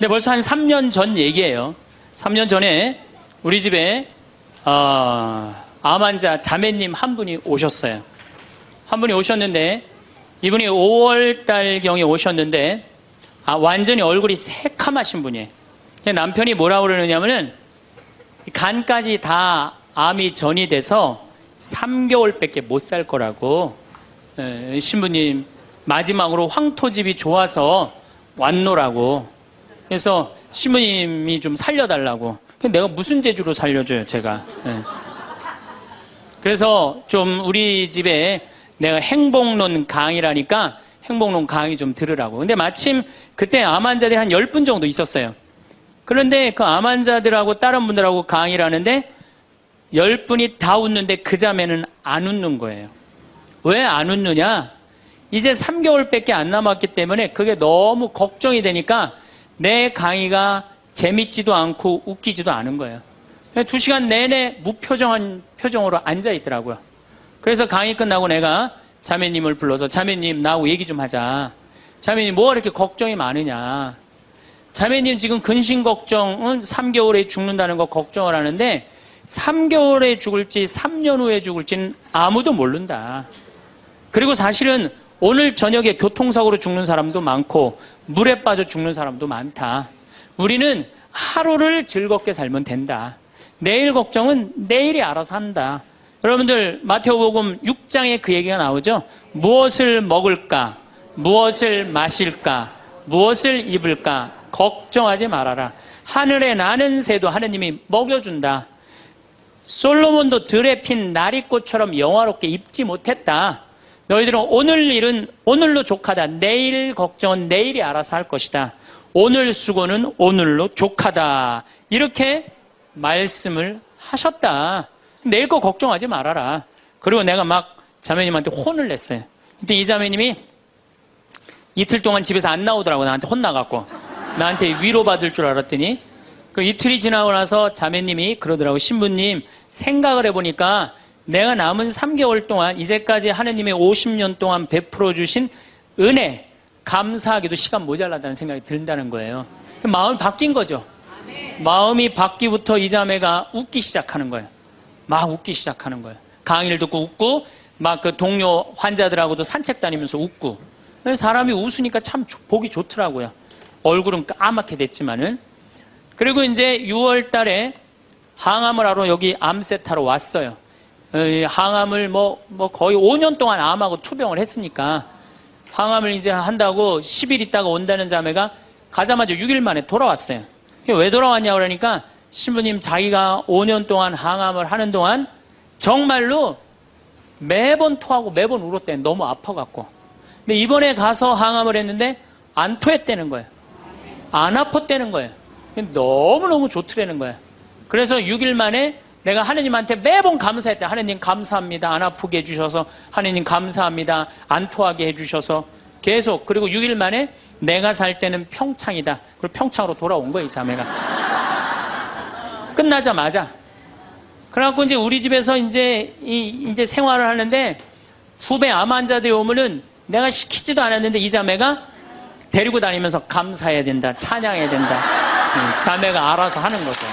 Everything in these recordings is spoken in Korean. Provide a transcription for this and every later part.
근데 벌써 한 3년 전 얘기예요. 3년 전에 우리 집에 암 환자 자매님 한 분이 오셨어요. 한 분이 오셨는데 이분이 5월달경에 오셨는데 완전히 얼굴이 새카마신 분이에요. 남편이 뭐라고 그러느냐면은 간까지 다 암이 전이 돼서 3개월밖에 못 살 거라고. 신부님 마지막으로 황토집이 좋아서 왔노라고. 그래서 신부님이 좀 살려달라고. 내가 무슨 재주로 살려줘요 제가. 그래서 좀 우리 집에 내가 행복론 강의라니까 행복론 강의 좀 들으라고. 근데 마침 그때 암 환자들이 한 10분 정도 있었어요. 그런데 그 암 환자들하고 다른 분들하고 강의를 하는데 10분이 다 웃는데 그 자매는 안 웃는 거예요. 왜 안 웃느냐? 이제 3개월밖에 안 남았기 때문에 그게 너무 걱정이 되니까 내 강의가 재밌지도 않고 웃기지도 않은 거예요. 2시간 내내 무표정한 표정으로 앉아 있더라고요. 그래서 강의 끝나고 내가 자매님을 불러서 자매님 나하고 얘기 좀 하자. 자매님 뭐가 이렇게 걱정이 많으냐. 자매님 지금 근심 걱정은 3개월에 죽는다는 거 걱정을 하는데 3개월에 죽을지 3년 후에 죽을지는 아무도 모른다. 그리고 사실은 오늘 저녁에 교통사고로 죽는 사람도 많고 물에 빠져 죽는 사람도 많다. 우리는 하루를 즐겁게 살면 된다. 내일 걱정은 내일이 알아서 한다. 여러분들 마태복음 6장에 그 얘기가 나오죠. 무엇을 먹을까? 무엇을 마실까? 무엇을 입을까? 걱정하지 말아라. 하늘에 나는 새도 하느님이 먹여준다. 솔로몬도 들에 핀 나리꽃처럼 영화롭게 입지 못했다. 너희들은 오늘 일은 오늘로 족하다. 내일 걱정은 내일이 알아서 할 것이다. 오늘 수고는 오늘로 족하다. 이렇게 말씀을 하셨다. 내일 거 걱정하지 말아라. 그리고 내가 막 자매님한테 혼을 냈어요. 근데 이 자매님이 이틀 동안 집에서 안 나오더라고. 나한테 혼나갖고. 나한테 위로받을 줄 알았더니 그 이틀이 지나고 나서 자매님이 그러더라고. 신부님 생각을 해보니까 내가 남은 3개월 동안 이제까지 하느님의 50년 동안 베풀어 주신 은혜 감사하기도 시간 모자라다는 생각이 든다는 거예요. 마음이 바뀐 거죠. 마음이 바뀌부터 이 자매가 웃기 시작하는 거예요. 막 웃기 시작하는 거예요. 강의를 듣고 웃고 막 그 동료 환자들하고도 산책 다니면서 웃고. 사람이 웃으니까 참 보기 좋더라고요. 얼굴은 까맣게 됐지만은. 그리고 이제 6월 달에 항암을 하러 여기 암세타로 왔어요. 항암을 뭐 거의 5년 동안 암하고 투병을 했으니까 항암을 이제 한다고 10일 있다가 온다는 자매가 가자마자 6일 만에 돌아왔어요. 왜 돌아왔냐 그러니까 신부님 자기가 5년 동안 항암을 하는 동안 정말로 매번 토하고 매번 울었대. 너무 아파갖고. 근데 이번에 가서 항암을 했는데 안 토했다는 거예요. 안 아팠다는 거예요. 너무너무 좋더라는 거예요. 그래서 6일 만에 내가 하느님한테 매번 감사했다. 하느님 감사합니다. 안 아프게 해주셔서. 하느님 감사합니다. 안 토하게 해주셔서. 계속. 그리고 6일 만에 내가 살 때는 평창이다. 그리고 평창으로 돌아온 거예요, 이 자매가. 끝나자마자. 그래갖고 이제 우리 집에서 이제 생활을 하는데 후배 암 환자들이 오면은 내가 시키지도 않았는데 이 자매가 데리고 다니면서 감사해야 된다. 찬양해야 된다. 자매가 알아서 하는 거죠.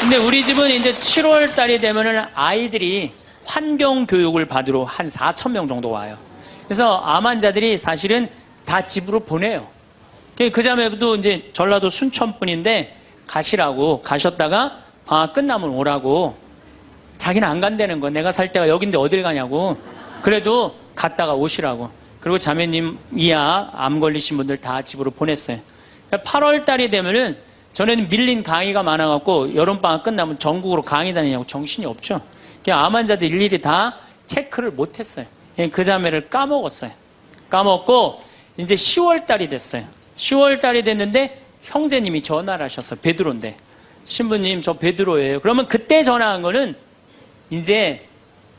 근데 우리 집은 이제 7월 달이 되면은 아이들이 환경 교육을 받으러 한 4,000명 정도 와요. 그래서 암 환자들이 사실은 다 집으로 보내요. 그 자매도 이제 전라도 순천 분인데 가시라고 가셨다가 방학 끝나면 오라고. 자기는 안 간다는 거. 내가 살 때가 여긴데 어딜 가냐고. 그래도 갔다가 오시라고. 그리고 자매님 이하 암 걸리신 분들 다 집으로 보냈어요. 8월 달이 되면은 전에는 밀린 강의가 많아갖고 여름방학 끝나면 전국으로 강의 다니냐고 정신이 없죠. 암 환자들 일일이 다 체크를 못했어요. 그 자매를 까먹었어요. 까먹고 이제 10월 달이 됐어요. 10월 달이 됐는데 형제님이 전화를 하셨어요. 베드로인데. 신부님 저 베드로예요. 그러면 그때 전화한 거는 이제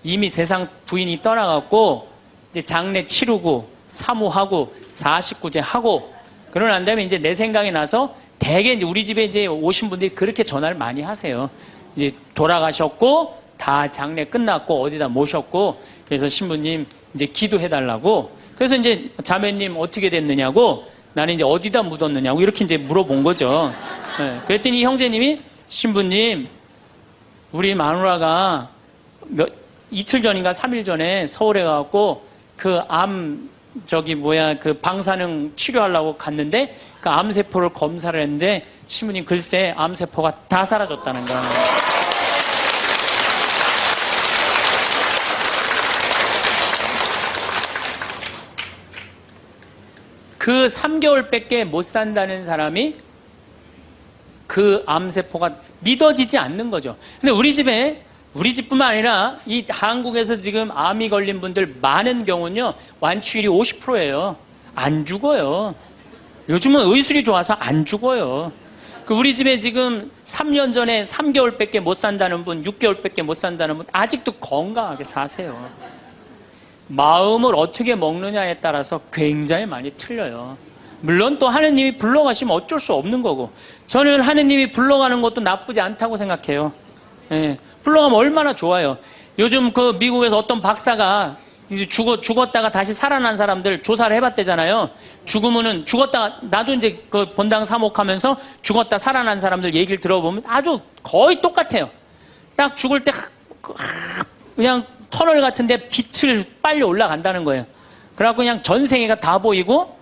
이미 세상 부인이 떠나갖고 이제 장례 치르고 사모하고 49제 하고 그러고 난 다음에 이제 내 생각이 나서 대개 이제 우리 집에 이제 오신 분들이 그렇게 전화를 많이 하세요. 이제 돌아가셨고 다 장례 끝났고 어디다 모셨고 그래서 신부님 이제 기도해달라고. 그래서 이제 자매님 어떻게 됐느냐고, 나는 이제 어디다 묻었느냐고 이렇게 이제 물어본 거죠. 네. 그랬더니 형제님이, 신부님, 우리 마누라가 이틀 전인가 3일 전에 서울에 가갖고 그 그 방사능 치료하려고 갔는데 그 암세포를 검사를 했는데, 신부님 글쎄 암세포가 다 사라졌다는 거예요. 그 3개월밖에 못 산다는 사람이 그 암세포가 믿어지지 않는 거죠. 근데 우리 집뿐만 아니라 이 한국에서 지금 암이 걸린 분들 많은 경우는요, 완치율이 50%예요. 안 죽어요. 요즘은 의술이 좋아서 안 죽어요. 그 우리 집에 지금 3년 전에 3개월밖에 못 산다는 분, 6개월밖에 못 산다는 분, 아직도 건강하게 사세요. 마음을 어떻게 먹느냐에 따라서 굉장히 많이 틀려요. 물론 또 하느님이 불러가시면 어쩔 수 없는 거고, 저는 하느님이 불러가는 것도 나쁘지 않다고 생각해요. 예, 불러가면 얼마나 좋아요. 요즘 그 미국에서 어떤 박사가 이제 죽었다가 다시 살아난 사람들 조사를 해봤대잖아요. 죽었다가, 나도 이제 그 본당 사목하면서 죽었다 살아난 사람들 얘기를 들어보면 아주 거의 똑같아요. 딱 죽을 때 그냥 터널 같은데 빛을 빨리 올라간다는 거예요. 그래갖고 그냥 전생애가 다 보이고,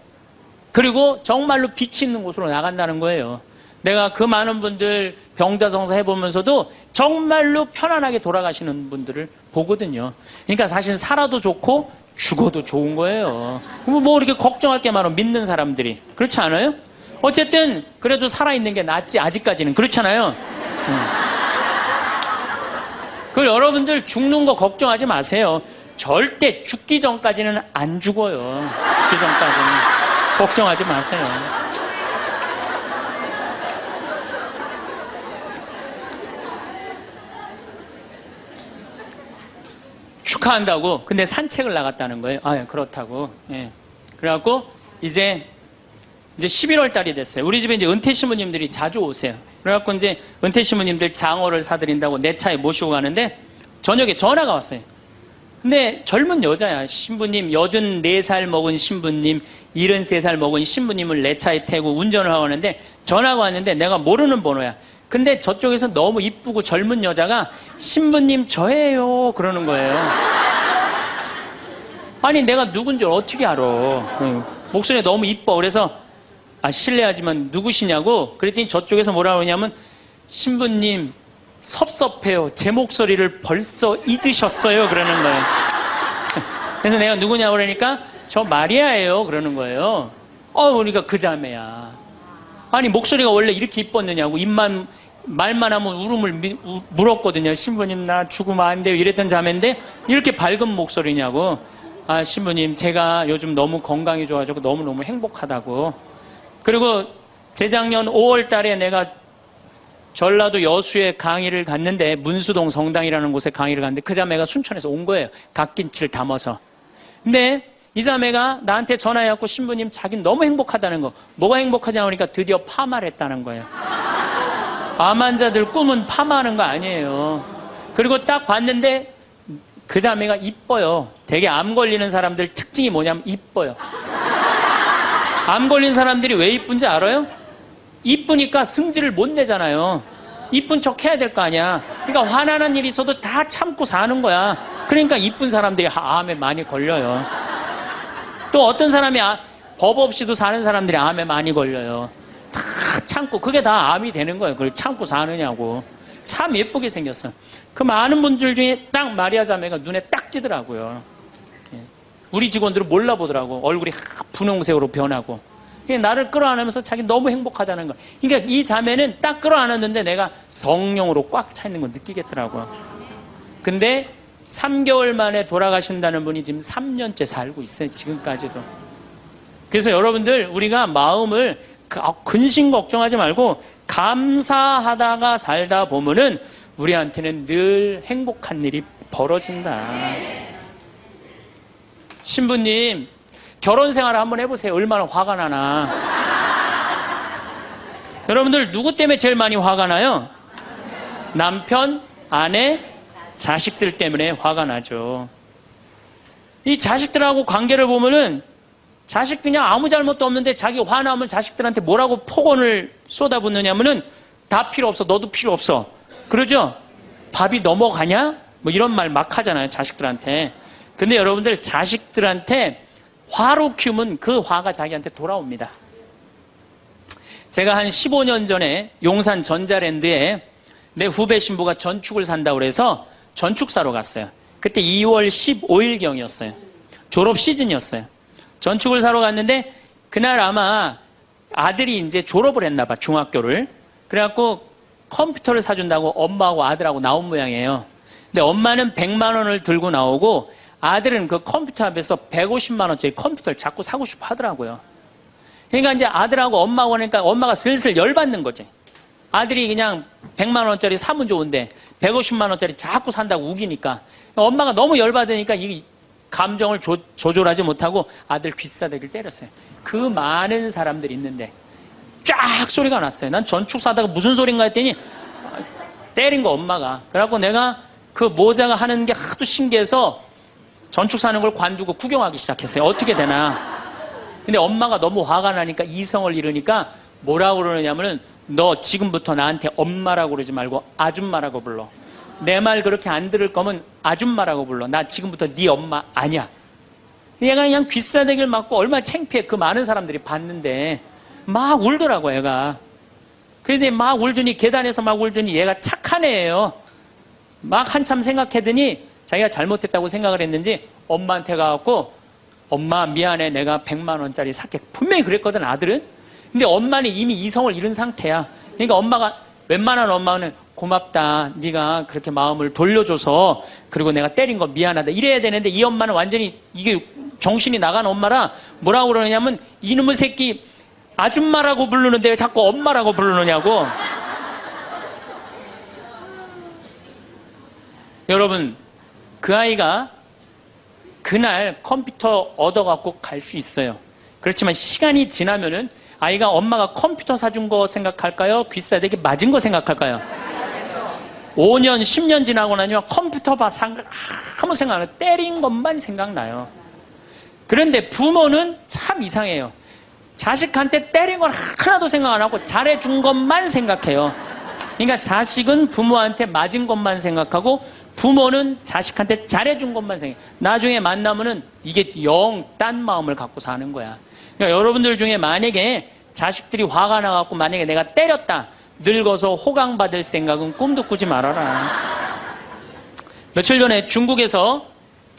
그리고 정말로 빛이 있는 곳으로 나간다는 거예요. 내가 그 많은 분들 병자성사 해보면서도 정말로 편안하게 돌아가시는 분들을 보거든요. 그러니까 사실 살아도 좋고 죽어도 좋은 거예요. 뭐 이렇게 걱정할 게 많아, 믿는 사람들이. 그렇지 않아요? 어쨌든 그래도 살아있는 게 낫지, 아직까지는. 그렇잖아요. 그 여러분들 죽는 거 걱정하지 마세요. 절대 죽기 전까지는 안 죽어요. 죽기 전까지는 걱정하지 마세요. 축하한다고. 근데 산책을 나갔다는 거예요. 아, 그렇다고. 예. 그래갖고 이제 11월 달이 됐어요. 우리 집에 이제 은퇴 신부님들이 자주 오세요. 그래갖고 이제 은퇴 신부님들 장어를 사드린다고 내 차에 모시고 가는데 저녁에 전화가 왔어요. 근데 젊은 여자야. 신부님, 84살 먹은 신부님, 73살 먹은 신부님을 내 차에 태우고 운전을 하고 하는데 전화가 왔는데 내가 모르는 번호야. 근데 저쪽에서 너무 이쁘고 젊은 여자가 신부님 저예요 그러는 거예요. 아니 내가 누군지 어떻게 알아. 목소리가 너무 이뻐. 그래서 실례하지만 누구시냐고 그랬더니 저쪽에서 뭐라 그러냐면, 신부님 섭섭해요. 제 목소리를 벌써 잊으셨어요 그러는 거예요. 그래서 내가 누구냐고 그러니까 저 마리아예요 그러는 거예요. 그러니까 그 자매야. 아니 목소리가 원래 이렇게 이뻤느냐고. 말만 하면 울음을 물었거든요. 신부님 나 죽으면 안 돼요 이랬던 자매인데 이렇게 밝은 목소리냐고. 신부님 제가 요즘 너무 건강이 좋아지고 너무너무 행복하다고. 그리고 재작년 5월 달에 내가 전라도 여수에 강의를 갔는데, 문수동 성당이라는 곳에 강의를 갔는데 그 자매가 순천에서 온 거예요. 갓김치를 담아서. 근데 이 자매가 나한테 전화해갖고, 신부님 자기는 너무 행복하다는 거. 뭐가 행복하냐고 하니까 드디어 파마를 했다는 거예요. 암 환자들 꿈은 파마하는 거 아니에요. 그리고 딱 봤는데 그 자매가 이뻐요. 되게 암 걸리는 사람들 특징이 뭐냐면 이뻐요. 암 걸린 사람들이 왜 이쁜지 알아요? 이쁘니까 승질을 못 내잖아요. 이쁜 척 해야 될 거 아니야. 그러니까 화나는 일이 있어도 다 참고 사는 거야. 그러니까 이쁜 사람들이 암에 많이 걸려요. 또 어떤 사람이 법 없이도 사는 사람들이 암에 많이 걸려요. 다 참고, 그게 다 암이 되는 거예요. 그걸 참고 사느냐고. 참 예쁘게 생겼어. 그 많은 분들 중에 딱 마리아 자매가 눈에 딱 띄더라고요. 우리 직원들은 몰라보더라고. 얼굴이 분홍색으로 변하고. 나를 끌어안으면서 자기 너무 행복하다는 거. 그러니까 이 자매는 딱 끌어안았는데 내가 성령으로 꽉 차 있는 걸 느끼겠더라고요. 근데 3개월 만에 돌아가신다는 분이 지금 3년째 살고 있어요. 지금까지도. 그래서 여러분들 우리가 마음을 근심 걱정하지 말고 감사하다가 살다 보면은 우리한테는 늘 행복한 일이 벌어진다. 신부님 결혼 생활을 한번 해보세요. 얼마나 화가 나나. 여러분들 누구 때문에 제일 많이 화가 나요? 남편, 아내, 자식들 때문에 화가 나죠. 이 자식들하고 관계를 보면은 자식 그냥 아무 잘못도 없는데 자기 화나면 자식들한테 뭐라고 폭언을 쏟아붓느냐면은 다 필요 없어. 너도 필요 없어. 그러죠? 밥이 넘어가냐? 뭐 이런 말 막 하잖아요. 자식들한테. 근데 여러분들 자식들한테 화로 키우면 그 화가 자기한테 돌아옵니다. 제가 한 15년 전에 용산 전자랜드에 내 후배 신부가 전축을 산다고 그래서 전축 사러 갔어요. 그때 2월 15일경이었어요. 졸업 시즌이었어요. 전축을 사러 갔는데 그날 아마 아들이 이제 졸업을 했나 봐, 중학교를. 그래갖고 컴퓨터를 사준다고 엄마하고 아들하고 나온 모양이에요. 근데 엄마는 100만 원을 들고 나오고 아들은 그 컴퓨터 앞에서 150만 원짜리 컴퓨터를 자꾸 사고 싶어 하더라고요. 그러니까 이제 아들하고 엄마하고 하니까 엄마가 슬슬 열받는 거지. 아들이 그냥 100만 원짜리 사면 좋은데 150만 원짜리 자꾸 산다고 우기니까 엄마가 너무 열받으니까 이 감정을 조절하지 못하고 아들 귀싸대기를 때렸어요. 그 많은 사람들이 있는데 쫙 소리가 났어요. 난 전축 사다가 무슨 소린가 했더니 때린 거 엄마가. 그래갖고 내가 그 모자가 하는 게 하도 신기해서 전축 사는 걸 관두고 구경하기 시작했어요. 어떻게 되나. 근데 엄마가 너무 화가 나니까 이성을 잃으니까 뭐라고 그러느냐면은 너 지금부터 나한테 엄마라고 그러지 말고 아줌마라고 불러. 내 말 그렇게 안 들을 거면 아줌마라고 불러. 나 지금부터 네 엄마 아니야. 얘가 그냥 귀싸대기를 맞고 얼마나 창피해. 그 많은 사람들이 봤는데 막 울더라고 얘가. 그런데 막 울더니 계단에서 막 울더니 얘가 착한 애예요. 막 한참 생각하더니 자기가 잘못했다고 생각을 했는지 엄마한테 가갖고 엄마 미안해 내가 100만 원짜리 살게. 분명히 그랬거든 아들은. 근데 엄마는 이미 이성을 잃은 상태야. 그러니까 엄마가 웬만한 엄마는 고맙다. 네가 그렇게 마음을 돌려줘서 그리고 내가 때린 거 미안하다. 이래야 되는데 이 엄마는 완전히 이게 정신이 나간 엄마라 뭐라고 그러냐면 이놈의 새끼 아줌마라고 부르는데 왜 자꾸 엄마라고 부르느냐고. 여러분 그 아이가 그날 컴퓨터 얻어갖고 갈 수 있어요. 그렇지만 시간이 지나면은 아이가 엄마가 컴퓨터 사준 거 생각할까요? 귀싸대기 맞은 거 생각할까요? 5년, 10년 지나고 나면 컴퓨터 아무 생각 안 해요. 때린 것만 생각나요. 그런데 부모는 참 이상해요. 자식한테 때린 건 하나도 생각 안 하고 잘해준 것만 생각해요. 그러니까 자식은 부모한테 맞은 것만 생각하고 부모는 자식한테 잘해준 것만 생각해요. 나중에 만나면은 이게 영 딴 마음을 갖고 사는 거야. 그러니까 여러분들 중에 만약에 자식들이 화가 나갖고 만약에 내가 때렸다. 늙어서 호강받을 생각은 꿈도 꾸지 말아라. 며칠 전에 중국에서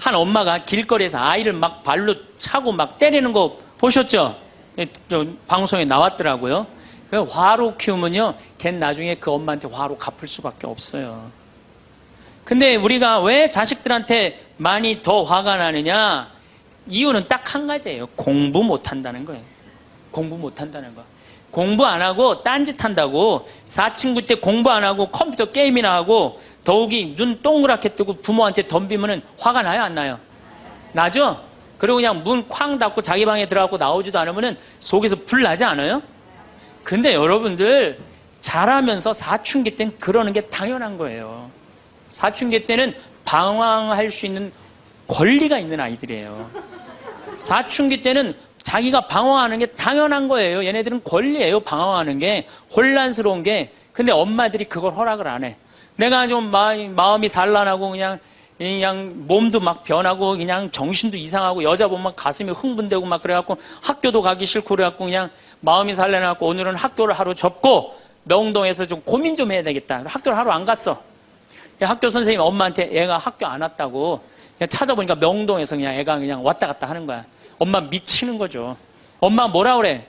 한 엄마가 길거리에서 아이를 막 발로 차고 막 때리는 거 보셨죠? 방송에 나왔더라고요. 화로 키우면요, 걘 나중에 그 엄마한테 화로 갚을 수밖에 없어요. 근데 우리가 왜 자식들한테 많이 더 화가 나느냐? 이유는 딱 한 가지예요. 공부 못한다는 거예요. 공부 못한다는 거. 공부 안 하고 딴짓 한다고. 사친구 때 공부 안 하고 컴퓨터 게임이나 하고 더욱이 눈 동그랗게 뜨고 부모한테 덤비면은 화가 나요, 안 나요? 나죠? 그리고 그냥 문 쾅 닫고 자기 방에 들어가고 나오지도 않으면은 속에서 불 나지 않아요? 근데 여러분들 자라면서 사춘기 때는 그러는 게 당연한 거예요. 사춘기 때는 방황할 수 있는 권리가 있는 아이들이에요. 사춘기 때는 자기가 방황하는 게 당연한 거예요. 얘네들은 권리예요, 방황하는 게. 혼란스러운 게. 근데 엄마들이 그걸 허락을 안 해. 내가 좀 마음이 산란하고 그냥 몸도 막 변하고 그냥 정신도 이상하고 여자 보면 가슴이 흥분되고 막 그래갖고 학교도 가기 싫고 그래갖고 그냥 마음이 산란해갖고 오늘은 학교를 하루 접고 명동에서 좀 고민 좀 해야 되겠다. 학교를 하루 안 갔어. 학교 선생님이 엄마한테 애가 학교 안 왔다고 그냥 찾아보니까 명동에서 그냥 애가 그냥 왔다 갔다 하는 거야. 엄마 미치는 거죠. 엄마 뭐라 그래?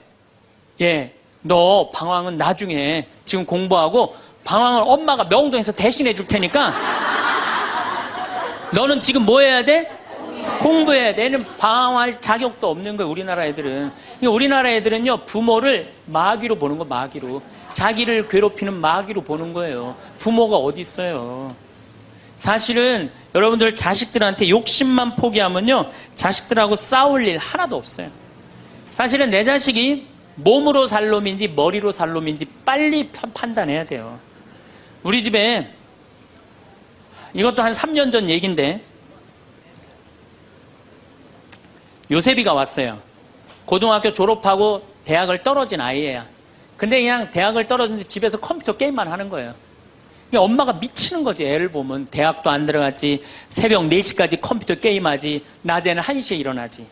너 방황은 나중에 지금 공부하고 방황을 엄마가 명동에서 대신해 줄 테니까 너는 지금 뭐 해야 돼? 공부해야 돼. 얘는 방황할 자격도 없는 거예요, 우리나라 애들은. 우리나라 애들은요, 부모를 마귀로 보는 거, 마귀로. 자기를 괴롭히는 마귀로 보는 거예요. 부모가 어디 있어요. 사실은 여러분들 자식들한테 욕심만 포기하면요, 자식들하고 싸울 일 하나도 없어요. 사실은 내 자식이 몸으로 살 놈인지 머리로 살 놈인지 빨리 판단해야 돼요. 우리 집에 이것도 한 3년 전 얘기인데 요셉이가 왔어요. 고등학교 졸업하고 대학을 떨어진 아이예요. 근데 그냥 대학을 떨어졌는데 집에서 컴퓨터 게임만 하는 거예요. 엄마가 미치는 거지. 애를 보면 대학도 안 들어갔지, 새벽 4시까지 컴퓨터 게임하지, 낮에는 1시에 일어나지.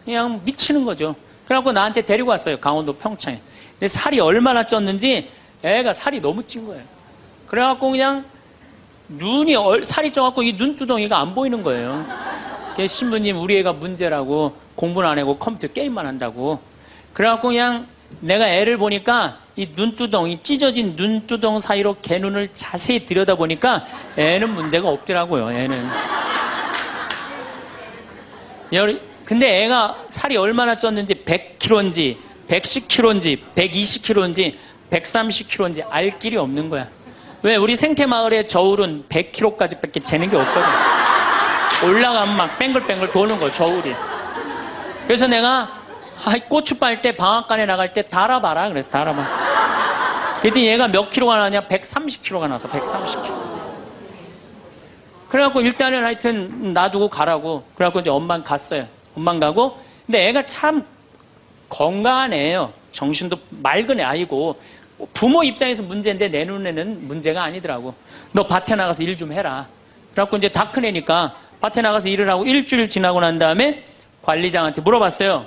그냥 미치는 거죠. 그래갖고 나한테 데리고 왔어요. 강원도 평창에. 근데 살이 얼마나 쪘는지 애가 살이 너무 찐 거예요. 그래갖고 그냥 살이 쪄갖고 이 눈두덩이가 안 보이는 거예요. 그래서 신부님, 우리 애가 문제라고, 공부는 안 하고 컴퓨터 게임만 한다고. 그래갖고 그냥 내가 애를 보니까 이 눈두덩이, 찢어진 눈두덩 사이로 걔 눈을 자세히 들여다보니까 애는 문제가 없더라고요. 애는. 근데 애가 살이 얼마나 쪘는지, 100kg인지 110kg인지 120kg인지 130kg인지 알 길이 없는 거야. 왜? 우리 생태마을의 저울은 100kg까지 밖에 재는 게 없거든. 올라가면 막 뱅글뱅글 도는 거, 저울이. 그래서 내가 고추 빨 때, 방앗간에 나갈 때 달아봐라. 그래서 달아봐. 그랬더니 얘가 몇 킬로가 나냐? 130kg가 나서 130kg. 그래갖고 일단은 하여튼 놔두고 가라고. 그래갖고 이제 엄마는 갔어요. 엄마는 가고. 근데 애가 참 건강한 애예요. 정신도 맑은 애 아이고. 부모 입장에서 문제인데 내 눈에는 문제가 아니더라고. 너 밭에 나가서 일 좀 해라. 그래갖고 이제 다 큰 애니까 밭에 나가서 일을 하고 일주일 지나고 난 다음에 관리장한테 물어봤어요.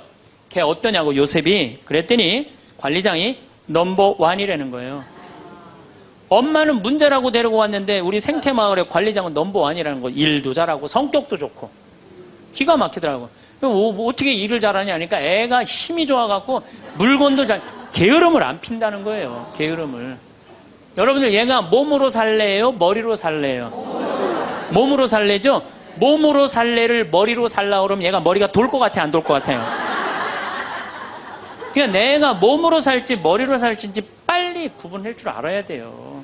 걔 어떠냐고, 요셉이. 그랬더니 관리장이 넘버 원이라는 거예요. 엄마는 문제라고 데리고 왔는데 우리 생태마을의 관리장은 넘버 원이라는 거. 일도 잘하고 성격도 좋고 기가 막히더라고. 뭐 어떻게 일을 잘하냐 하니까 애가 힘이 좋아갖고 물건도 게으름을 안 핀다는 거예요. 게으름을. 여러분들, 얘가 몸으로 살래요? 머리로 살래요? 몸으로 살래죠? 몸으로 살래를 머리로 살라 그러면 얘가 머리가 돌 것 같아, 안 돌 것 같아요? 그러니까 내가 몸으로 살지 머리로 살지 빨리 구분할 줄 알아야 돼요.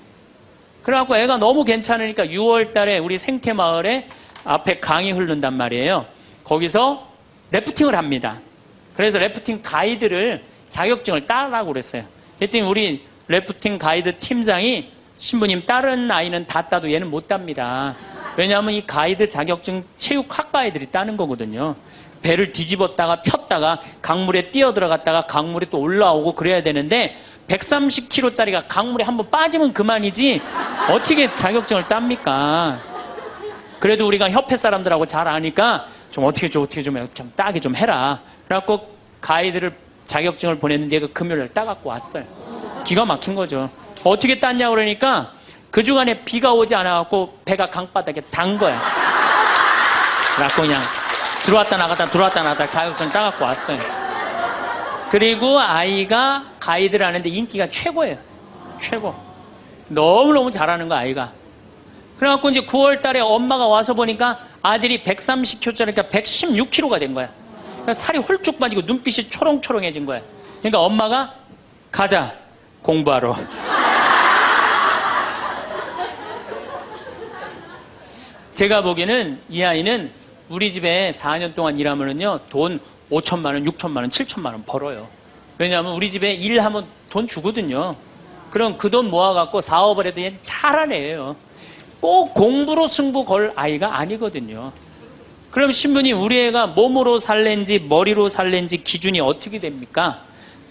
그래갖고 애가 너무 괜찮으니까 6월 달에 우리 생태마을에 앞에 강이 흐른단 말이에요. 거기서 래프팅을 합니다. 그래서 래프팅 가이드를 자격증을 따라고 그랬어요. 그랬더니 우리 래프팅 가이드 팀장이, 신부님, 다른 아이는 다 따도 얘는 못 땁니다. 왜냐하면 이 가이드 자격증 체육학과 아이들이 따는 거거든요. 배를 뒤집었다가 폈다가 강물에 뛰어들어갔다가 강물에 또 올라오고 그래야 되는데 130kg짜리가 강물에 한번 빠지면 그만이지 어떻게 자격증을 땁니까? 그래도 우리가 협회 사람들하고 잘 아니까 좀 어떻게 좀 따게 좀 해라. 그래갖고 가이드를 자격증을 보냈는데 그 금요일날 따갖고 왔어요. 기가 막힌 거죠. 어떻게 땄냐 그러니까 그 주간에 비가 오지 않아갖고 배가 강바닥에 단 거야. 그래갖고 그냥 들어왔다 나갔다 자격증 따갖고 왔어요. 그리고 아이가 가이드를 하는데 인기가 최고예요. 최고. 너무너무 잘하는 거야, 아이가. 그래갖고 이제 9월 달에 엄마가 와서 보니까 아들이 130kg짜리니까 116kg가 된 거야. 그러니까 살이 홀쭉 빠지고 눈빛이 초롱초롱해진 거야. 그러니까 엄마가 가자, 공부하러. 제가 보기에는 이 아이는 우리 집에 4년 동안 일하면은요, 돈 5천만 원, 6천만 원, 7천만 원 벌어요. 왜냐하면 우리 집에 일하면 돈 주거든요. 그럼 그 돈 모아갖고 사업을 해도 얘는 잘하는 애예요. 꼭 공부로 승부 걸 아이가 아니거든요. 그럼 신부님, 우리 애가 몸으로 살랜지 머리로 살랜지 기준이 어떻게 됩니까?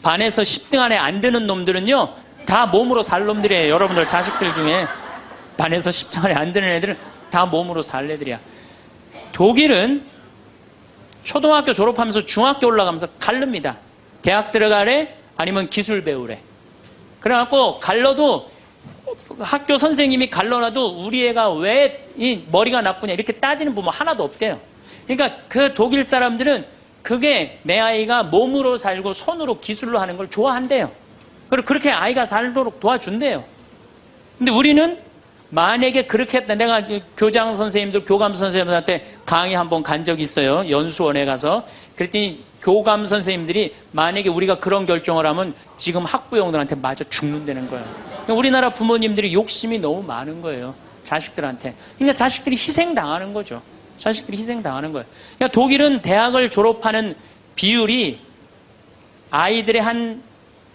반에서 10등 안에 안 드는 놈들은요, 다 몸으로 살 놈들이에요. 여러분들 자식들 중에 반에서 10등 안에 안 드는 애들은 다 몸으로 살 애들이야. 독일은 초등학교 졸업하면서 중학교 올라가면서 갈릅니다. 대학 들어가래? 아니면 기술 배우래? 그래갖고 갈러도 학교 선생님이 갈러놔도 우리 애가 왜 이 머리가 나쁘냐 이렇게 따지는 부모 하나도 없대요. 그러니까 그 독일 사람들은 그게 내 아이가 몸으로 살고 손으로 기술로 하는 걸 좋아한대요. 그리고 그렇게 아이가 살도록 도와준대요. 근데 우리는 만약에 그렇게 했다. 내가 교장 선생님들, 교감 선생님들한테 강의 한번 간 적이 있어요. 연수원에 가서. 그랬더니 교감 선생님들이 만약에 우리가 그런 결정을 하면 지금 학부형들한테 맞아 죽는다는 거예요. 우리나라 부모님들이 욕심이 너무 많은 거예요. 자식들한테. 그러니까 자식들이 희생당하는 거죠. 자식들이 희생당하는 거예요. 그러니까 독일은 대학을 졸업하는 비율이 아이들의 한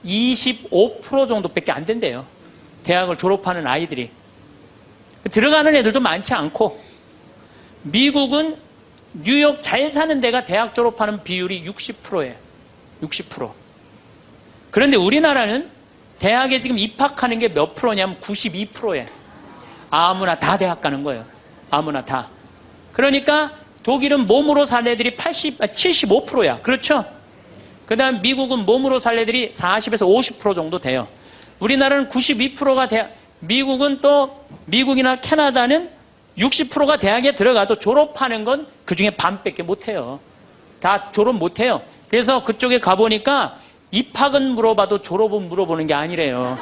25% 정도밖에 안 된대요. 대학을 졸업하는 아이들이. 들어가는 애들도 많지 않고, 미국은 뉴욕 잘 사는 데가 대학 졸업하는 비율이 60%예요. 60%. 그런데 우리나라는 대학에 지금 입학하는 게 몇 프로냐면 92%예요. 아무나 다 대학 가는 거예요. 아무나 다. 그러니까 독일은 몸으로 살 애들이 75%야. 그렇죠? 그 다음 미국은 몸으로 살 애들이 40에서 50% 정도 돼요. 우리나라는 92%가 미국은 또 미국이나 캐나다는 60%가 대학에 들어가도 졸업하는 건 그중에 반밖에 못해요. 다 졸업 못해요. 그래서 그쪽에 가보니까 입학은 물어봐도 졸업은 물어보는 게 아니래요.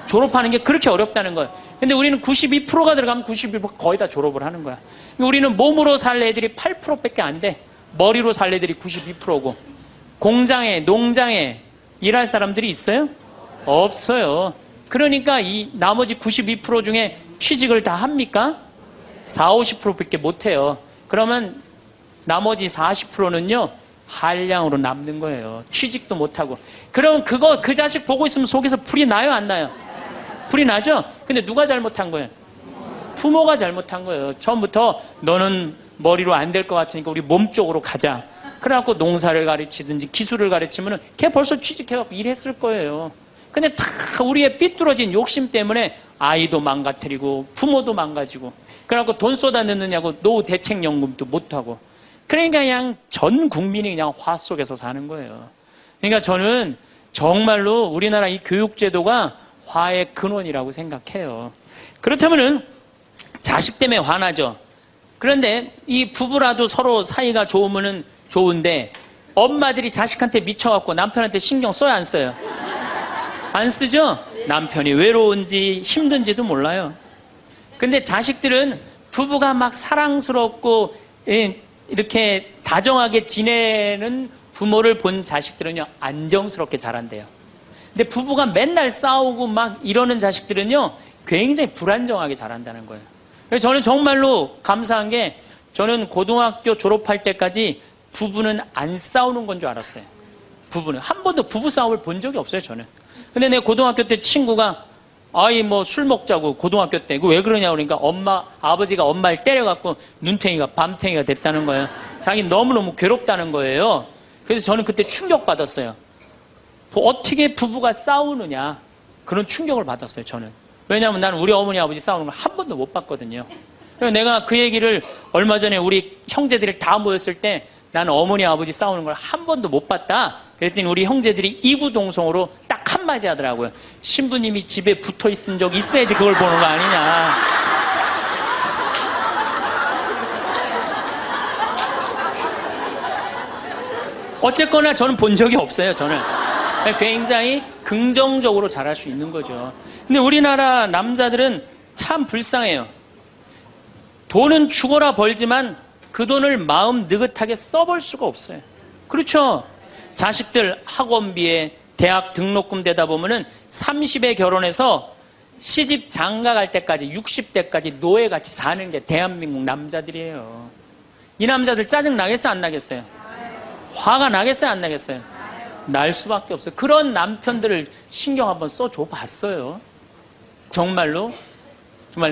졸업하는 게 그렇게 어렵다는 거예요. 근데 우리는 92%가 들어가면 92% 거의 다 졸업을 하는 거야. 우리는 몸으로 살 애들이 8%밖에 안 돼. 머리로 살 애들이 92%고. 공장에, 농장에 일할 사람들이 있어요? 없어요. 그러니까 이 나머지 92% 중에 취직을 다 합니까? 40, 50%밖에 못 해요. 그러면 나머지 40%는요, 한량으로 남는 거예요. 취직도 못 하고. 그럼 그 자식 보고 있으면 속에서 불이 나요, 안 나요? 불이 나죠? 근데 누가 잘못한 거예요? 부모가 잘못한 거예요. 처음부터 너는 머리로 안 될 것 같으니까 우리 몸 쪽으로 가자. 그래갖고 농사를 가르치든지 기술을 가르치면은 걔 벌써 취직해갖고 일했을 거예요. 근데 다 우리의 삐뚤어진 욕심 때문에 아이도 망가뜨리고 부모도 망가지고 그래갖고 돈 쏟아 넣느냐고 노후 대책연금도 못하고 그러니까 그냥 전 국민이 그냥 화 속에서 사는 거예요. 그러니까 저는 정말로 우리나라 이 교육제도가 화의 근원이라고 생각해요. 그렇다면은 자식 때문에 화나죠. 그런데 이 부부라도 서로 사이가 좋으면은 좋은데 엄마들이 자식한테 미쳐갖고 남편한테 신경 써야 안 써요? 안 쓰죠? 남편이 외로운지 힘든지도 몰라요. 근데 자식들은 부부가 막 사랑스럽고 이렇게 다정하게 지내는 부모를 본 자식들은요 안정스럽게 자란대요. 근데 부부가 맨날 싸우고 막 이러는 자식들은요 굉장히 불안정하게 자란다는 거예요. 그래서 저는 정말로 감사한 게 저는 고등학교 졸업할 때까지 부부는 안 싸우는 건 줄 알았어요. 부부는 한 번도 부부 싸움을 본 적이 없어요. 저는. 근데 내 고등학교 때 친구가 아이 뭐 술 먹자고 고등학교 때 왜 그러냐 그러니까 아버지가 엄마를 때려갖고 눈탱이가 밤탱이가 됐다는 거예요. 자기 너무너무 괴롭다는 거예요. 그래서 저는 그때 충격받았어요. 어떻게 부부가 싸우느냐 그런 충격을 받았어요. 저는. 왜냐하면 나는 우리 어머니 아버지 싸우는 걸 한 번도 못 봤거든요. 그래서 내가 그 얘기를 얼마 전에 우리 형제들이 다 모였을 때 나는 어머니 아버지 싸우는 걸 한 번도 못 봤다. 그랬더니 우리 형제들이 이구동성으로 딱 한마디 하더라고요. 신부님이 집에 붙어 있은 적 있어야지 그걸 보는 거 아니냐. 어쨌거나 저는 본 적이 없어요. 저는 굉장히 긍정적으로 잘할 수 있는 거죠. 근데 우리나라 남자들은 참 불쌍해요. 돈은 죽어라 벌지만 그 돈을 마음 느긋하게 써볼 수가 없어요. 그렇죠? 자식들 학원비에 대학 등록금 대다 보면은 30에 결혼해서 시집 장가 갈 때까지 60대까지 노예같이 사는 게 대한민국 남자들이에요. 이 남자들 짜증 나겠어요? 안 나겠어요? 화가 나겠어요? 안 나겠어요? 날 수밖에 없어요. 그런 남편들을 신경 한번 써줘 봤어요. 정말로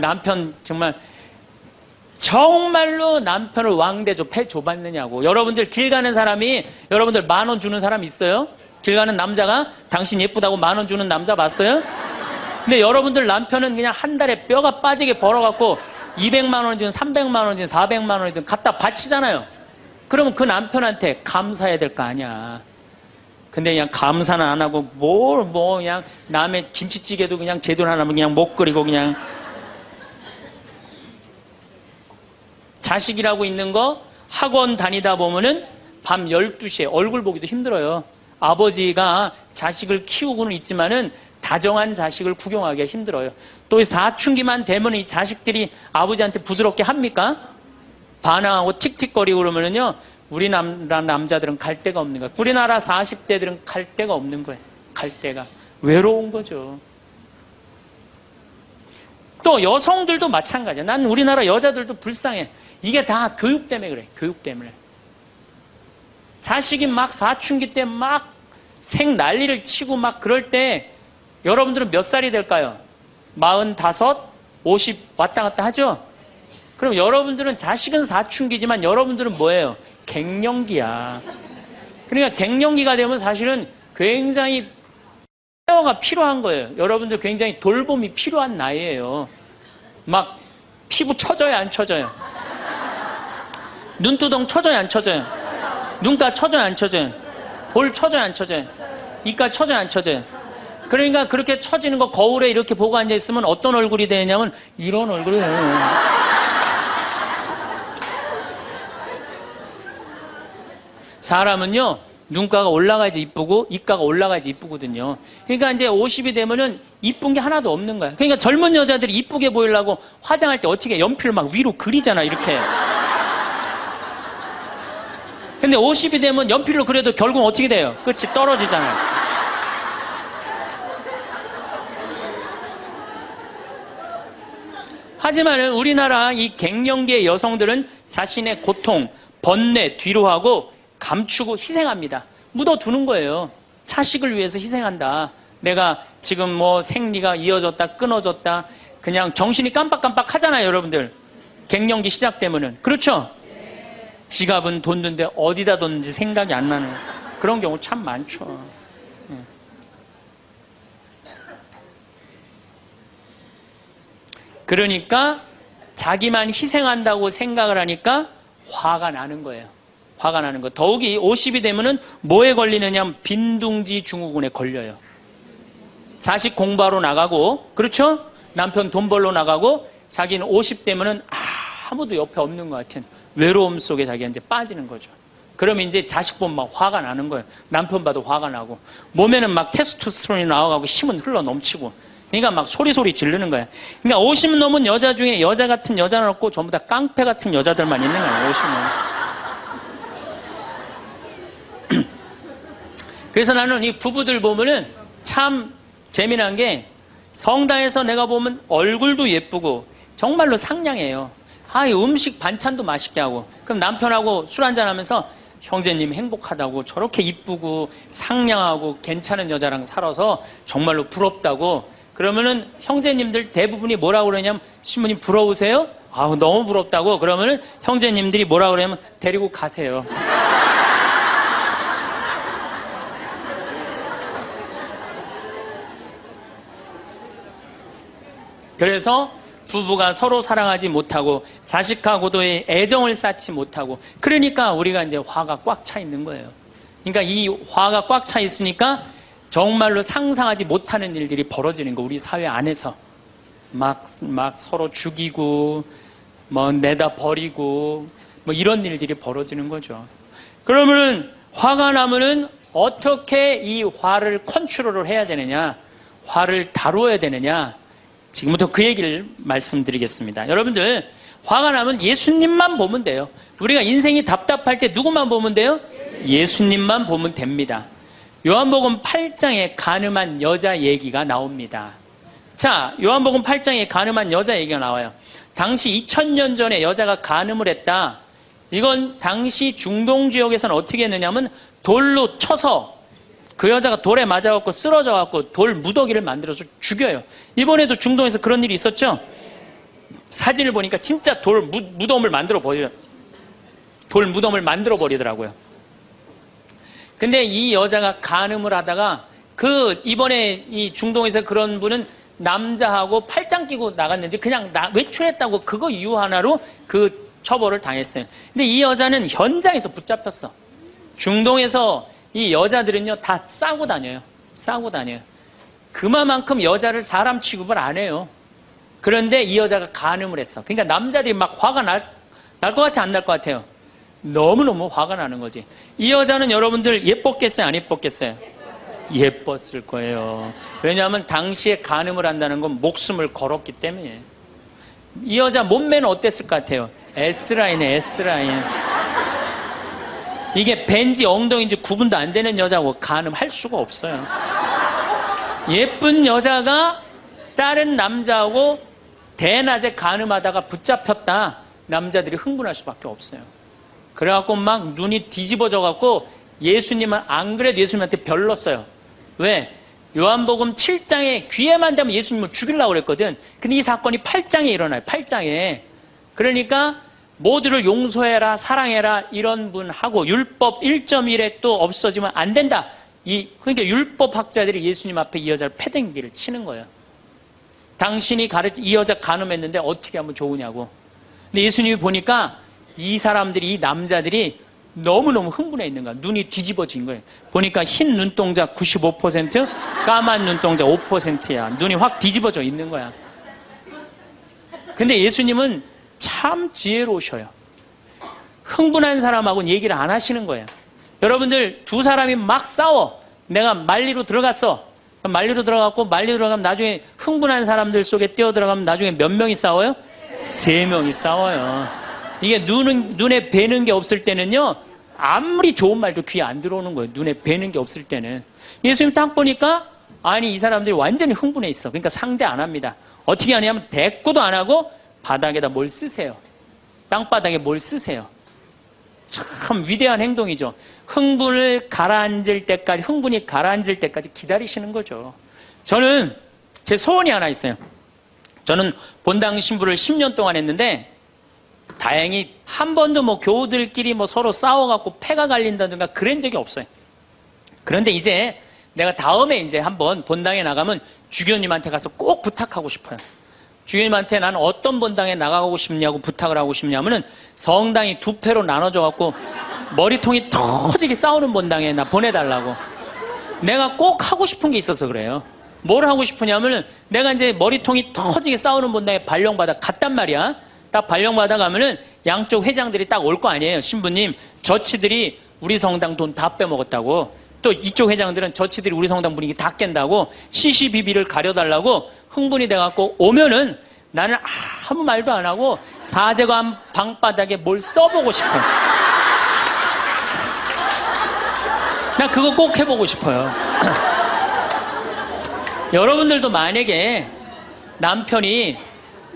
남편 정말로 남편을 왕대조 패줘봤느냐고. 여러분들 길 가는 사람이 여러분들 10,000원 주는 사람 있어요? 길 가는 남자가 당신 예쁘다고 10,000원 주는 남자 봤어요? 근데 여러분들 남편은 그냥 한 달에 뼈가 빠지게 벌어갖고 200만 원이든 300만 원이든 400만 원이든 갖다 바치잖아요. 그러면 그 남편한테 감사해야 될 거 아니야. 근데 그냥 감사는 안 하고 그냥 남의 김치찌개도 그냥 제대로 안 하면 그냥 못 끓이고 그냥 자식이라고 있는 거 학원 다니다 보면은 밤 12시에 얼굴 보기도 힘들어요. 아버지가 자식을 키우고는 있지만은 다정한 자식을 구경하기가 힘들어요. 또 사춘기만 되면 이 자식들이 아버지한테 부드럽게 합니까? 반항하고 틱틱거리고 그러면은요, 우리나라 남자들은 갈 데가 없는 거예요. 우리나라 40대들은 갈 데가 없는 거예요. 갈 데가. 외로운 거죠. 또 여성들도 마찬가지야. 난 우리나라 여자들도 불쌍해. 이게 다 교육 때문에 그래. 교육 때문에. 자식이 막 사춘기 때 막 생 난리를 치고 막 그럴 때 여러분들은 몇 살이 될까요? 45, 50 왔다 갔다 하죠? 그럼 여러분들은 자식은 사춘기지만 여러분들은 뭐예요? 갱년기야. 그러니까 갱년기가 되면 사실은 굉장히 케어가 필요한 거예요. 여러분들 굉장히 돌봄이 필요한 나이예요. 막 피부 쳐져요, 안 쳐져요? 눈두덩 쳐져요, 안 쳐져요? 눈가 쳐져요, 안 쳐져요? 볼 쳐져요, 안 쳐져요? 이가 쳐져요, 안 쳐져요? 그러니까 그렇게 처지는 거 거울에 이렇게 보고 앉아있으면 어떤 얼굴이 되냐면 이런 얼굴이 돼요. 사람은요, 눈가가 올라가야지 이쁘고 이가가 올라가야지 이쁘거든요. 그러니까 이제 50이 되면은 이쁜 게 하나도 없는 거야. 그러니까 젊은 여자들이 이쁘게 보이려고 화장할 때 어떻게 연필을 막 위로 그리잖아, 이렇게. 근데 50이 되면 연필로 그려도 결국은 어떻게 돼요? 끝이 떨어지잖아요. 하지만은 우리나라 이 갱년기의 여성들은 자신의 고통, 번뇌 뒤로 하고 감추고 희생합니다. 묻어두는 거예요. 자식을 위해서 희생한다. 내가 지금 뭐 생리가 이어졌다, 끊어졌다. 그냥 정신이 깜빡깜빡 하잖아요, 여러분들. 갱년기 시작되면은. 그렇죠? 지갑은 뒀는데 어디다 뒀는지 생각이 안 나는 그런 경우 참 많죠. 그러니까 자기만 희생한다고 생각을 하니까 화가 나는 거예요. 화가 나는 거. 더욱이 50이 되면은 뭐에 걸리느냐? 빈둥지 증후군에 걸려요. 자식 공부하러 나가고, 그렇죠? 남편 돈 벌러 나가고, 자기는 50 되면은 아무도 옆에 없는 것 같은 외로움 속에 자기가 이제 빠지는 거죠. 그러면 이제 자식 보면 막 화가 나는 거예요. 남편 봐도 화가 나고, 몸에는 막 테스토스테론이 나와가고 힘은 흘러 넘치고, 그러니까 막 소리소리 지르는 거야. 그러니까 50 넘은 여자 중에 여자 같은 여자는 없고 전부 다 깡패 같은 여자들만 있는 거예요. 50 넘은. 그래서 나는 이 부부들 보면은 참 재미난 게 성당에서 내가 보면 얼굴도 예쁘고 정말로 상냥해요. 이 음식 반찬도 맛있게 하고. 그럼 남편하고 술 한잔 하면서 형제님 행복하다고 저렇게 이쁘고 상냥하고 괜찮은 여자랑 살아서 정말로 부럽다고. 그러면은 형제님들 대부분이 뭐라고 그러냐면 신부님 부러우세요? 너무 부럽다고. 그러면은 형제님들이 뭐라고 그러냐면 데리고 가세요. 그래서 부부가 서로 사랑하지 못하고 자식하고도의 애정을 쌓지 못하고 그러니까 우리가 이제 화가 꽉 차 있는 거예요. 그러니까 이 화가 꽉 차 있으니까 정말로 상상하지 못하는 일들이 벌어지는 거. 우리 사회 안에서 막 서로 죽이고 뭐 내다 버리고 뭐 이런 일들이 벌어지는 거죠. 그러면은 화가 나면은 어떻게 이 화를 컨트롤을 해야 되느냐, 화를 다루어야 되느냐. 지금부터 그 얘기를 말씀드리겠습니다. 여러분들 화가 나면 예수님만 보면 돼요. 우리가 인생이 답답할 때 누구만 보면 돼요? 예수님만 보면 됩니다. 요한복음 8장에 간음한 여자 얘기가 나옵니다. 자, 요한복음 8장에 간음한 여자 얘기가 나와요. 당시 2000년 전에 여자가 간음을 했다. 이건 당시 중동 지역에서는 어떻게 했느냐면 돌로 쳐서 그 여자가 돌에 맞아갖고 쓰러져갖고 돌 무더기를 만들어서 죽여요. 이번에도 중동에서 그런 일이 있었죠? 사진을 보니까 진짜 돌 무덤을 돌 무덤을 만들어 버리더라고요. 근데 이 여자가 간음을 하다가 이번에 이 중동에서 그런 분은 남자하고 팔짱 끼고 나갔는지 그냥 외출했다고 그거 이유 하나로 그 처벌을 당했어요. 근데 이 여자는 현장에서 붙잡혔어. 중동에서 이 여자들은요 다 싸고 다녀요. 그만큼 여자를 사람 취급을 안 해요. 그런데 이 여자가 간음을 했어. 그러니까 남자들이 막 화가 날 것 같아, 안 날 것 같아요? 너무너무 화가 나는 거지. 이 여자는 여러분들 예뻤겠어요, 안 예뻤겠어요? 예뻤을 거예요. 왜냐하면 당시에 간음을 한다는 건 목숨을 걸었기 때문에. 이 여자 몸매는 어땠을 것 같아요? S라인에 S라인. 이게 벤지 엉덩이인지 구분도 안 되는 여자고 간음할 수가 없어요. 예쁜 여자가 다른 남자하고 대낮에 간음하다가 붙잡혔다. 남자들이 흥분할 수밖에 없어요. 그래갖고 막 눈이 뒤집어져갖고 예수님은 안 그래도 예수님한테 별렀어요. 왜? 요한복음 7장에 귀에만 대면 예수님을 죽이려고 그랬거든. 근데 이 사건이 8장에 일어나요. 8장에. 그러니까 모두를 용서해라, 사랑해라 이런 분하고 율법 1.1에 또 없어지면 안 된다. 그러니까 율법학자들이 예수님 앞에 이 여자를 패댕기를 치는 거예요. 당신이 이 여자 간음했는데 어떻게 하면 좋으냐고. 근데 예수님이 보니까 이 사람들이, 이 남자들이 너무너무 흥분해 있는 거야. 눈이 뒤집어진 거예요. 보니까 흰 눈동자 95%, 까만 눈동자 5%야. 눈이 확 뒤집어져 있는 거야. 근데 예수님은 참 지혜로우셔요. 흥분한 사람하고는 얘기를 안 하시는 거예요. 여러분들 두 사람이 막 싸워. 내가 말리로 들어갔어. 말리로 들어가면 나중에 흥분한 사람들 속에 뛰어들어가면 나중에 몇 명이 싸워요? 3명이 싸워요. 이게 눈에 뵈는 게 없을 때는요, 아무리 좋은 말도 귀에 안 들어오는 거예요. 눈에 뵈는 게 없을 때는. 예수님 딱 보니까, 아니, 이 사람들이 완전히 흥분해 있어. 그러니까 상대 안 합니다. 어떻게 하냐면, 대꾸도 안 하고, 바닥에다 뭘 쓰세요. 땅바닥에 뭘 쓰세요. 참 위대한 행동이죠. 흥분이 가라앉을 때까지 기다리시는 거죠. 저는 제 소원이 하나 있어요. 저는 본당 신부를 10년 동안 했는데 다행히 한 번도 교우들끼리 서로 싸워갖고 패가 갈린다든가 그런 적이 없어요. 그런데 이제 내가 다음에 이제 한번 본당에 나가면 주교님한테 가서 꼭 부탁하고 싶어요. 주교님한테 나는 어떤 본당에 나가고 싶냐고 부탁을 하고 싶냐면은 성당이 2패로 나눠져갖고 머리통이 터지게 싸우는 본당에 나 보내달라고. 내가 꼭 하고 싶은 게 있어서 그래요. 뭘 하고 싶으냐면은 내가 이제 머리통이 터지게 싸우는 본당에 발령받아 갔단 말이야. 딱 발령받아 가면은 양쪽 회장들이 딱 올 거 아니에요. 신부님, 저치들이 우리 성당 돈 다 빼먹었다고. 또 이쪽 회장들은 저치들이 우리 성당 분위기 다 깬다고 CCBB를 가려달라고 흥분이 돼갖고 오면은 나는 아무 말도 안 하고 사제관 방바닥에 뭘 써보고 싶어. 나 그거 꼭 해보고 싶어요. 여러분들도 만약에 남편이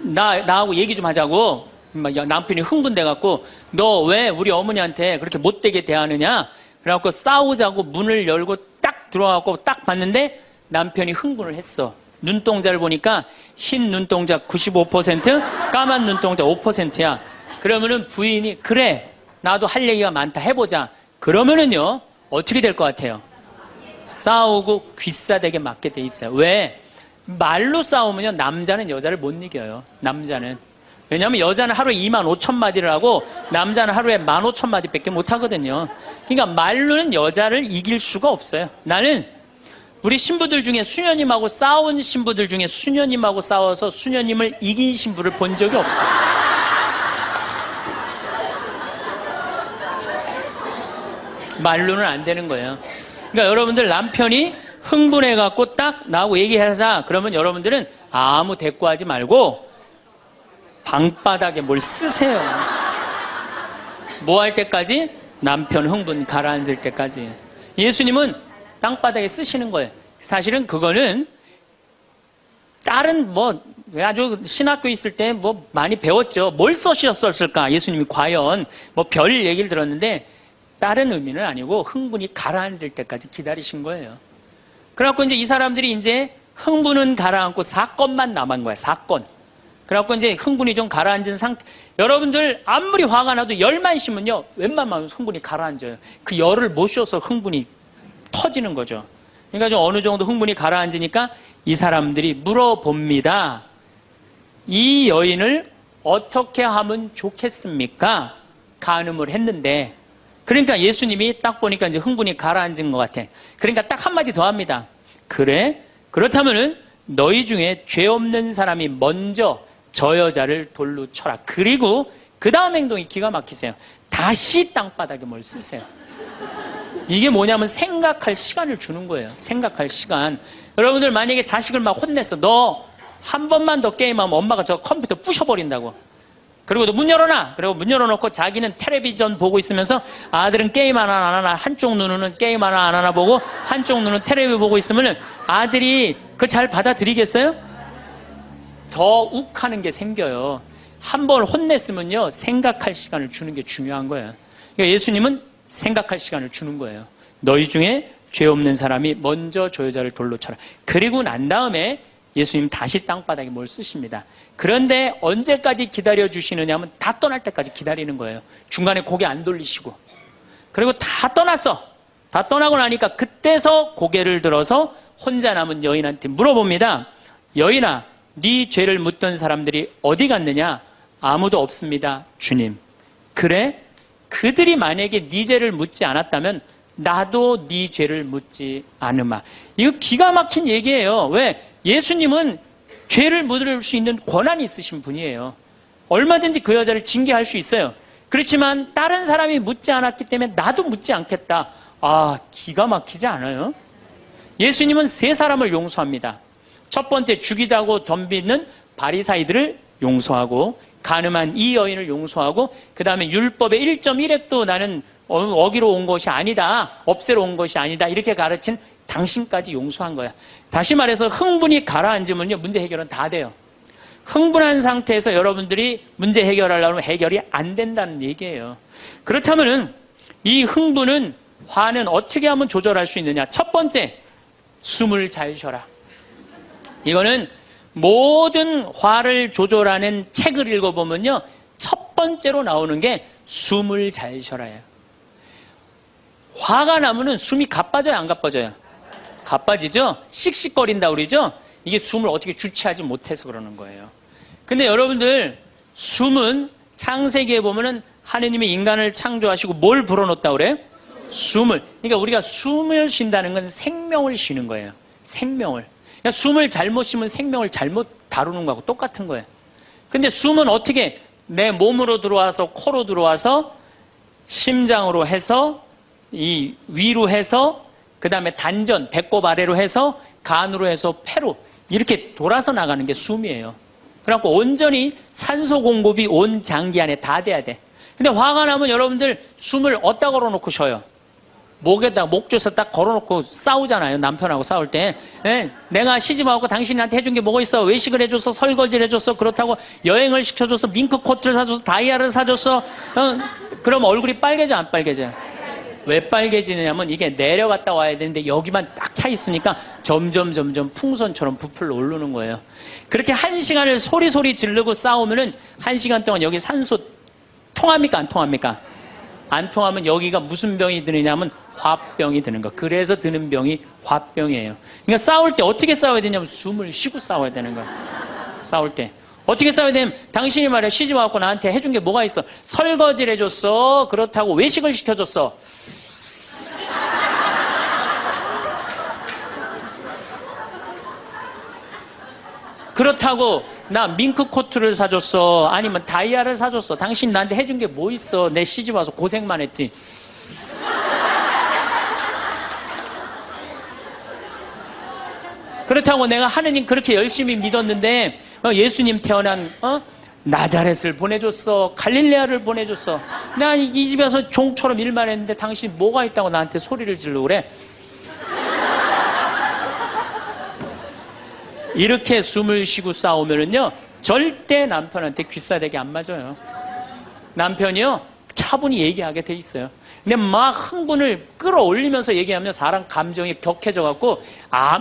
나하고 얘기 좀 하자고 남편이 흥분돼갖고 너 왜 우리 어머니한테 그렇게 못되게 대하느냐 그래갖고 싸우자고 문을 열고 딱 들어가고 딱 봤는데 남편이 흥분을 했어. 눈동자를 보니까 흰 눈동자 95%, 까만 눈동자 5%야. 그러면은 부인이 그래 나도 할 얘기가 많다 해보자. 그러면은요 어떻게 될 것 같아요? 싸우고 귀싸대게 맞게 돼 있어요. 왜? 말로 싸우면요 남자는 여자를 못 이겨요. 남자는. 왜냐하면 여자는 하루에 25,000마디를 하고 남자는 하루에 15,000마디밖에 못 하거든요. 그러니까 말로는 여자를 이길 수가 없어요. 나는 우리 신부들 중에 수녀님하고 싸운 신부들 중에 수녀님하고 싸워서 수녀님을 이긴 신부를 본 적이 없어요. 말로는 안 되는 거예요. 그러니까 여러분들 남편이 흥분해갖고 딱 나하고 얘기하자 그러면 여러분들은 아무 대꾸하지 말고 방바닥에 뭘 쓰세요. 뭐 할 때까지? 남편 흥분 가라앉을 때까지. 예수님은 땅바닥에 쓰시는 거예요. 사실은 그거는 다른 아주 신학교 있을 때 많이 배웠죠. 뭘 써셨을까? 예수님이 과연 별 얘기를 들었는데 다른 의미는 아니고 흥분이 가라앉을 때까지 기다리신 거예요. 그래갖고 이제 이 사람들이 이제 흥분은 가라앉고 사건만 남은 거야. 사건. 그래갖고 이제 흥분이 좀 가라앉은 상태. 여러분들 아무리 화가 나도 열만 심으면요 웬만하면 흥분이 가라앉아요. 그 열을 못 쉬어서 흥분이 터지는 거죠. 그러니까 좀 어느 정도 흥분이 가라앉으니까 이 사람들이 물어봅니다. 이 여인을 어떻게 하면 좋겠습니까? 간음을 했는데. 그러니까 예수님이 딱 보니까 이제 흥분이 가라앉은 것 같아. 그러니까 딱 한마디 더 합니다. 그래? 그렇다면은 너희 중에 죄 없는 사람이 먼저 저 여자를 돌로 쳐라. 그리고 그 다음 행동이 기가 막히세요. 다시 땅바닥에 뭘 쓰세요. 이게 뭐냐면 생각할 시간을 주는 거예요. 생각할 시간. 여러분들 만약에 자식을 막 혼냈어. 너 한 번만 더 게임하면 엄마가 저 컴퓨터 부셔버린다고. 그리고 너 문 열어놔. 그리고 문 열어놓고 자기는 텔레비전 보고 있으면서 아들은 게임 하나 안 하나 한쪽 눈으로는 게임 하나 안 하나 보고 한쪽 눈은 텔레비 보고 있으면 아들이 그걸 잘 받아들이겠어요? 더 욱하는 게 생겨요. 한 번 혼냈으면요 생각할 시간을 주는 게 중요한 거예요. 그러니까 예수님은 생각할 시간을 주는 거예요. 너희 중에 죄 없는 사람이 먼저 저 여자를 돌로 쳐라. 그리고 난 다음에 예수님 다시 땅바닥에 뭘 쓰십니다. 그런데 언제까지 기다려주시느냐 하면 다 떠날 때까지 기다리는 거예요. 중간에 고개 안 돌리시고. 그리고 다 떠났어. 다 떠나고 나니까 그때서 고개를 들어서 혼자 남은 여인한테 물어봅니다. 여인아, 네 죄를 묻던 사람들이 어디 갔느냐? 아무도 없습니다, 주님. 그래? 그들이 만약에 네 죄를 묻지 않았다면 나도 네 죄를 묻지 않으마. 이거 기가 막힌 얘기예요. 왜? 예수님은 죄를 묻을 수 있는 권한이 있으신 분이에요. 얼마든지 그 여자를 징계할 수 있어요. 그렇지만 다른 사람이 묻지 않았기 때문에 나도 묻지 않겠다. 아, 기가 막히지 않아요? 예수님은 세 사람을 용서합니다. 첫 번째, 죽이다고 덤비는 바리사이들을 용서하고, 간음한 이 여인을 용서하고, 그 다음에 율법의 1.1획도 나는 어기로 온 것이 아니다, 없애러 온 것이 아니다, 이렇게 가르친 당신까지 용서한 거야. 다시 말해서 흥분이 가라앉으면요, 문제 해결은 다 돼요. 흥분한 상태에서 여러분들이 문제 해결하려면 해결이 안 된다는 얘기예요. 그렇다면은 이 흥분은, 화는 어떻게 하면 조절할 수 있느냐? 첫 번째, 숨을 잘 쉬어라. 이거는 모든 화를 조절하는 책을 읽어보면요, 첫 번째로 나오는 게 숨을 잘 쉬어라예요. 화가 나면은 숨이 가빠져요, 안 가빠져요? 가빠지죠? 씩씩거린다 그러죠? 이게 숨을 어떻게 주체하지 못해서 그러는 거예요. 근데 여러분들, 숨은 창세기에 보면은 하느님이 인간을 창조하시고 뭘 불어넣었다 그래요? 숨을. 그러니까 우리가 숨을 쉰다는 건 생명을 쉬는 거예요. 생명을. 그러니까 숨을 잘못 쉬면 생명을 잘못 다루는 거하고 똑같은 거예요. 근데 숨은 어떻게 내 몸으로 들어와서 코로 들어와서 심장으로 해서 이 위로 해서 그 다음에 단전, 배꼽 아래로 해서 간으로 해서 폐로 이렇게 돌아서 나가는 게 숨이에요. 그래갖고 온전히 산소 공급이 온 장기 안에 다 돼야 돼. 근데 화가 나면 여러분들 숨을 어디다 걸어놓고 쉬어요? 목에다, 목조에서 딱 걸어놓고 싸우잖아요. 남편하고 싸울 때. 네, 내가 시집와서 당신한테 해준 게 뭐가 있어? 외식을 해줬어? 설거지를 해줬어? 그렇다고 여행을 시켜줬어? 밍크 코트를 사줬어? 다이아를 사줬어? 그럼 얼굴이 빨개져, 안 빨개져요? 왜 빨개지느냐면 이게 내려갔다 와야 되는데 여기만 딱 차 있으니까 점점 풍선처럼 부풀러 오르는 거예요. 그렇게 1시간을 소리 지르고 싸우면은 1시간 동안 여기 산소 통합니까? 안 통합니까? 안 통하면 여기가 무슨 병이 드느냐면 화병이 드는 거. 그래서 드는 병이 화병이에요. 그러니까 싸울 때 어떻게 싸워야 되냐면 숨을 쉬고 싸워야 되는 거예요. 싸울 때. 어떻게 싸워야 되냐면 당신이 말이야 시집 와갖고 나한테 해준 게 뭐가 있어? 설거지를 해줬어. 그렇다고 외식을 시켜줬어. 그렇다고 나 밍크 코트를 사줬어. 아니면 다이아를 사줬어. 당신 나한테 해준 게 뭐 있어? 내 시집 와서 고생만 했지. 그렇다고 내가 하느님 그렇게 열심히 믿었는데 예수님 태어난 나자렛을 보내줬어. 갈릴레아를 보내줬어. 나 이 집에서 종처럼 일만 했는데 당신 뭐가 있다고 나한테 소리를 지르고 그래? 이렇게 숨을 쉬고 싸우면은요, 절대 남편한테 귀싸대기 안 맞아요. 남편이요, 차분히 얘기하게 돼 있어요. 근데 막 흥분을 끌어올리면서 얘기하면 사람 감정이 격해져갖고,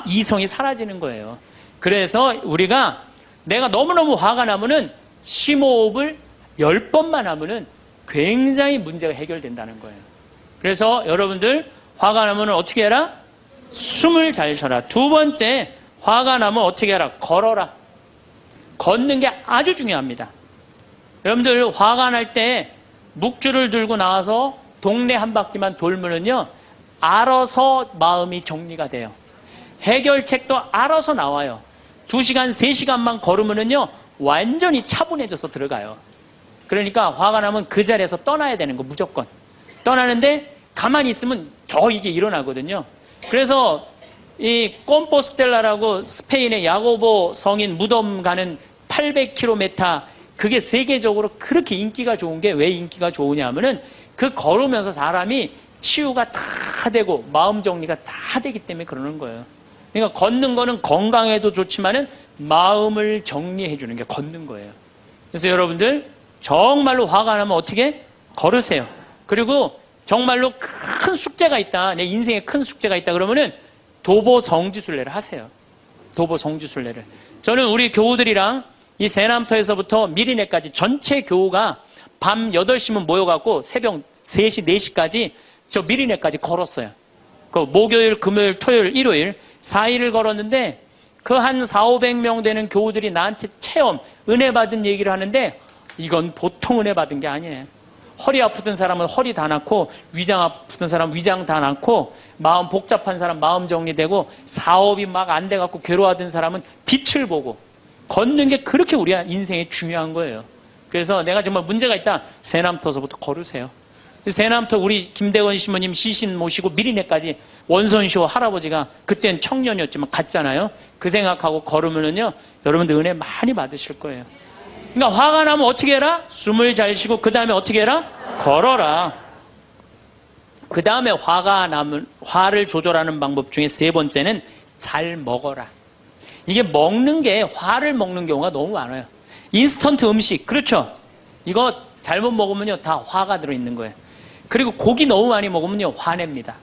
이성이 사라지는 거예요. 그래서 우리가 내가 너무너무 화가 나면은 심호흡을 10번만 하면은 굉장히 문제가 해결된다는 거예요. 그래서 여러분들, 화가 나면은 어떻게 해라? 숨을 잘 쉬어라. 두 번째, 화가 나면 어떻게 해라? 걸어라. 걷는 게 아주 중요합니다. 여러분들 화가 날 때 묵주를 들고 나와서 동네 한 바퀴만 돌면은요, 알아서 마음이 정리가 돼요. 해결책도 알아서 나와요. 2시간, 3시간만 걸으면은요, 완전히 차분해져서 들어가요. 그러니까 화가 나면 그 자리에서 떠나야 되는 거, 무조건. 떠나는데 가만히 있으면 더 이게 일어나거든요. 그래서 이 꼼포스텔라라고 스페인의 야고보 성인 무덤 가는 800km, 그게 세계적으로 그렇게 인기가 좋은 게 왜 인기가 좋으냐 하면은 그 걸으면서 사람이 치유가 다 되고 마음 정리가 다 되기 때문에 그러는 거예요. 그러니까 걷는 거는 건강에도 좋지만은 마음을 정리해 주는 게 걷는 거예요. 그래서 여러분들 정말로 화가 나면 어떻게? 걸으세요. 그리고 정말로 큰 숙제가 있다. 내 인생에 큰 숙제가 있다. 그러면은 도보 성지순례를 하세요. 도보 성지순례를. 저는 우리 교우들이랑 이 세남터에서부터 미리네까지 전체 교우가 밤 8시면 모여갖고 새벽 3시, 4시까지 저 미리네까지 걸었어요. 그 목요일, 금요일, 토요일, 일요일 4일을 걸었는데 그 한 400~500명 되는 교우들이 나한테 체험, 은혜 받은 얘기를 하는데 이건 보통 은혜 받은 게 아니에요. 허리 아프던 사람은 허리 다 낫고, 위장 아프던 사람은 위장 다 낫고, 마음 복잡한 사람 마음 정리되고, 사업이 막 안 돼갖고 괴로워하던 사람은 빛을 보고, 걷는 게 그렇게 우리 인생에 중요한 거예요. 그래서 내가 정말 문제가 있다, 세남터서부터 걸으세요. 세남터 우리 김대건 신부님 시신 모시고 미리네까지 원선쇼 할아버지가 그땐 청년이었지만 갔잖아요. 그 생각하고 걸으면요, 여러분들 은혜 많이 받으실 거예요. 그러니까 화가 나면 어떻게 해라? 숨을 잘 쉬고 그 다음에 어떻게 해라? 걸어라. 그 다음에 화가 나면 화를 조절하는 방법 중에 3번째는 잘 먹어라. 이게 먹는 게 화를 먹는 경우가 너무 많아요. 인스턴트 음식, 그렇죠? 이거 잘못 먹으면요 다 화가 들어있는 거예요. 그리고 고기 너무 많이 먹으면요 화냅니다.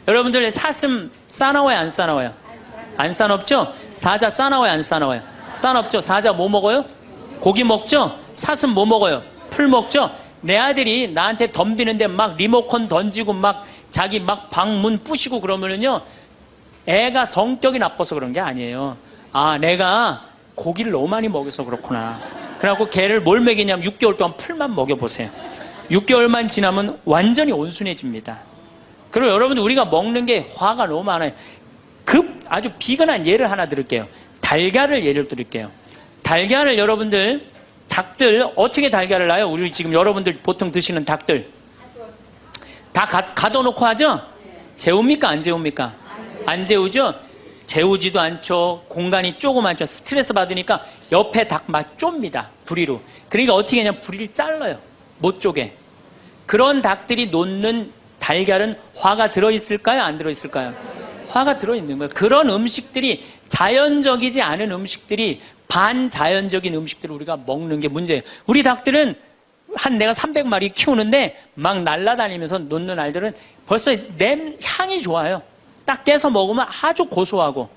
여러분들 사슴 싸나워요 안 싸나워요? 안 싸납죠? 사자 싸나워요 안 싸나워요? 싸납죠? 사자 뭐 먹어요? 고기 먹죠? 사슴 뭐 먹어요? 풀 먹죠? 내 아들이 나한테 덤비는데 막 리모컨 던지고 막 자기 막 방문 부시고 그러면은요, 애가 성격이 나빠서 그런 게 아니에요. 아, 내가 고기를 너무 많이 먹여서 그렇구나. 그래갖고 걔를 뭘 먹이냐면 6개월 동안 풀만 먹여보세요. 6개월만 지나면 완전히 온순해집니다. 그리고 여러분들 우리가 먹는 게 화가 너무 많아요. 아주 비근한 예를 하나 드릴게요. 달걀을 예를 드릴게요. 달걀을 여러분들, 닭들 어떻게 달걀을 낳아요? 우리 지금 여러분들 보통 드시는 닭들 다 가둬놓고 하죠? 재웁니까 안 재웁니까? 안 재우죠? 재우지도 않죠. 공간이 조그맣죠. 스트레스 받으니까 옆에 닭 막 좁니다. 부리로. 그러니까 어떻게 하냐면 부리를 잘라요. 못 쪼개. 그런 닭들이 놓는 달걀은 화가 들어있을까요? 안 들어있을까요? 화가 들어있는 거예요. 그런 음식들이 자연적이지 않은 음식들이, 반자연적인 음식들을 우리가 먹는 게 문제예요. 우리 닭들은 내가 300마리 키우는데 막 날아다니면서 놓는 알들은 벌써 향이 좋아요. 딱 깨서 먹으면 아주 고소하고.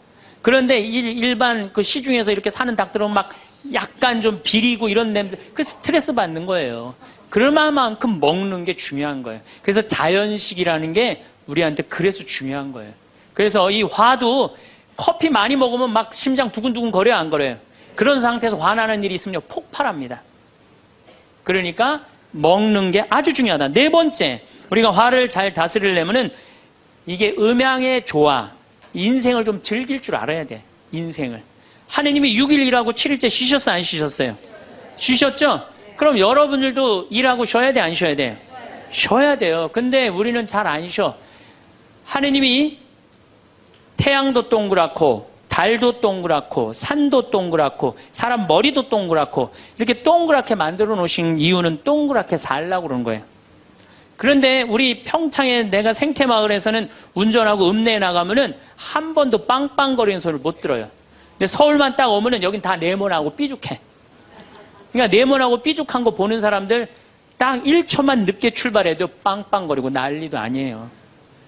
그런데 일반 그 시중에서 이렇게 사는 닭들은 막 약간 좀 비리고 이런 냄새, 그 스트레스 받는 거예요. 그럴 만큼 먹는 게 중요한 거예요. 그래서 자연식이라는 게 우리한테 그래서 중요한 거예요. 그래서 이 화도 커피 많이 먹으면 막 심장 두근두근 거려요, 안 거려요? 그런 상태에서 화나는 일이 있으면 폭발합니다. 그러니까 먹는 게 아주 중요하다. 4번째, 우리가 화를 잘 다스리려면은 이게 음양의 조화, 인생을 좀 즐길 줄 알아야 돼. 인생을. 하느님이 6일 일하고 7일째 쉬셨어요, 안 쉬셨어요? 쉬셨죠? 그럼 여러분들도 일하고 쉬어야 돼, 안 쉬어야 돼요? 쉬어야 돼요. 근데 우리는 잘 안 쉬어. 하느님이 태양도 동그랗고 달도 동그랗고 산도 동그랗고 사람 머리도 동그랗고 이렇게 동그랗게 만들어 놓으신 이유는 동그랗게 살라고 그러는 거예요. 그런데 우리 평창에 내가 생태마을에서는 운전하고 읍내에 나가면은 한 번도 빵빵거리는 소리를 못 들어요. 근데 서울만 딱 오면은 여긴 다 네모나고 삐죽해. 그러니까 네모나고 삐죽한 거 보는 사람들 딱 1초만 늦게 출발해도 빵빵거리고 난리도 아니에요.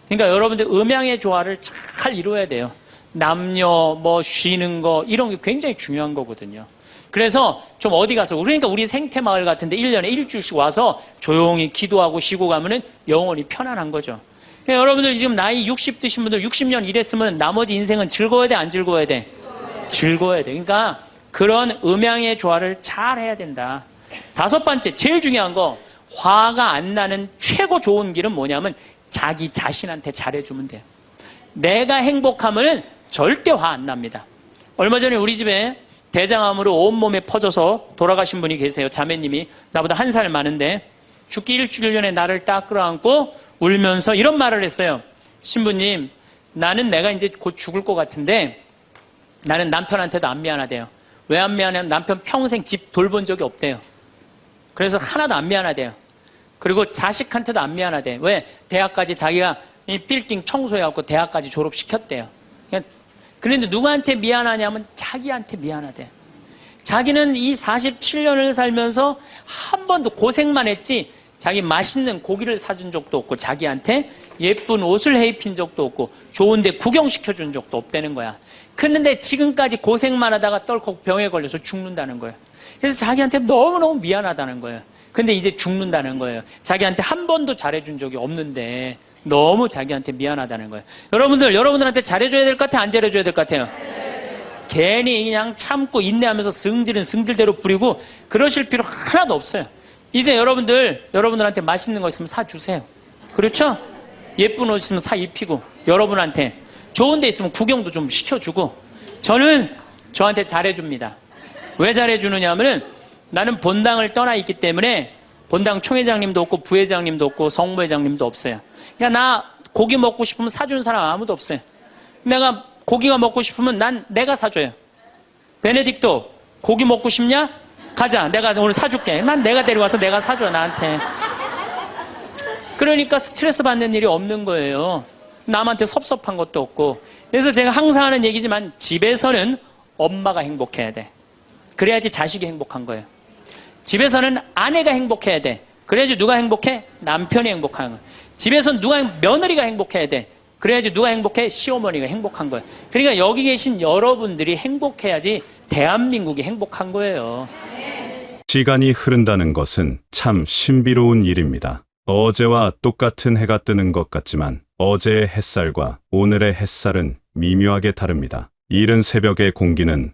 그러니까 여러분들 음양의 조화를 잘 이루어야 돼요. 남녀 뭐 쉬는 거 이런 게 굉장히 중요한 거거든요. 그래서 좀 어디 가서, 그러니까 우리 생태마을 같은데 1년에 일주일씩 와서 조용히 기도하고 쉬고 가면은 영혼이 편안한 거죠. 그러니까 여러분들 지금 나이 60 드신 분들 60년 일했으면 나머지 인생은 즐거워야 돼, 안 즐거워야 돼? 즐거워야 돼. 그러니까 그런 음양의 조화를 잘 해야 된다. 5번째, 제일 중요한 거, 화가 안 나는 최고 좋은 길은 뭐냐면 자기 자신한테 잘해주면 돼요. 내가 행복하면 절대 화 안 납니다. 얼마 전에 우리 집에 대장암으로 온몸에 퍼져서 돌아가신 분이 계세요. 자매님이 나보다 1살 많은데 죽기 일주일 전에 나를 딱 끌어안고 울면서 이런 말을 했어요. 신부님, 나는 내가 이제 곧 죽을 것 같은데 나는 남편한테도 안 미안하대요. 왜 안 미안하냐면 남편 평생 집 돌본 적이 없대요. 그래서 하나도 안 미안하대요. 그리고 자식한테도 안 미안하대. 왜? 대학까지 자기가 이 빌딩 청소해갖고 대학까지 졸업시켰대요. 그런데 누구한테 미안하냐면 자기한테 미안하대. 자기는 이 47년을 살면서 한 번도 고생만 했지 자기 맛있는 고기를 사준 적도 없고 자기한테 예쁜 옷을 해입힌 적도 없고 좋은데 구경시켜준 적도 없다는 거야. 그런데 지금까지 고생만 하다가 떨컥 병에 걸려서 죽는다는 거예요. 그래서 자기한테 너무너무 미안하다는 거예요. 근데 이제 죽는다는 거예요. 자기한테 한 번도 잘해준 적이 없는데 너무 자기한테 미안하다는 거예요. 여러분들한테 잘해줘야 될 것 같아요? 안 잘해줘야 될 것 같아요? 괜히 그냥 참고 인내하면서 승질은 승질대로 부리고 그러실 필요 하나도 없어요. 이제 여러분들한테 맛있는 거 있으면 사주세요. 그렇죠? 예쁜 옷 있으면 사 입히고, 여러분한테 좋은 데 있으면 구경도 좀 시켜주고, 저는 저한테 잘해줍니다. 왜 잘해주느냐 하면은 나는 본당을 떠나 있기 때문에 본당 총회장님도 없고 부회장님도 없고 성무회장님도 없어요. 그러니까 나 고기 먹고 싶으면 사주는 사람 아무도 없어요. 내가 고기가 먹고 싶으면 내가 사줘요. 베네딕토 고기 먹고 싶냐? 가자. 내가 오늘 사줄게. 난 내가 데려와서 내가 사줘 나한테. 그러니까 스트레스 받는 일이 없는 거예요. 남한테 섭섭한 것도 없고. 그래서 제가 항상 하는 얘기지만 집에서는 엄마가 행복해야 돼. 그래야지 자식이 행복한 거예요. 집에서는 아내가 행복해야 돼. 그래야지 누가 행복해? 남편이 행복한 거예요. 집에서는 며느리가 행복해야 돼. 그래야지 누가 행복해? 시어머니가 행복한 거예요. 그러니까 여기 계신 여러분들이 행복해야지 대한민국이 행복한 거예요. 시간이 흐른다는 것은 참 신비로운 일입니다. 어제와 똑같은 해가 뜨는 것 같지만 어제의 햇살과 오늘의 햇살은 미묘하게 다릅니다. 이른 새벽의 공기는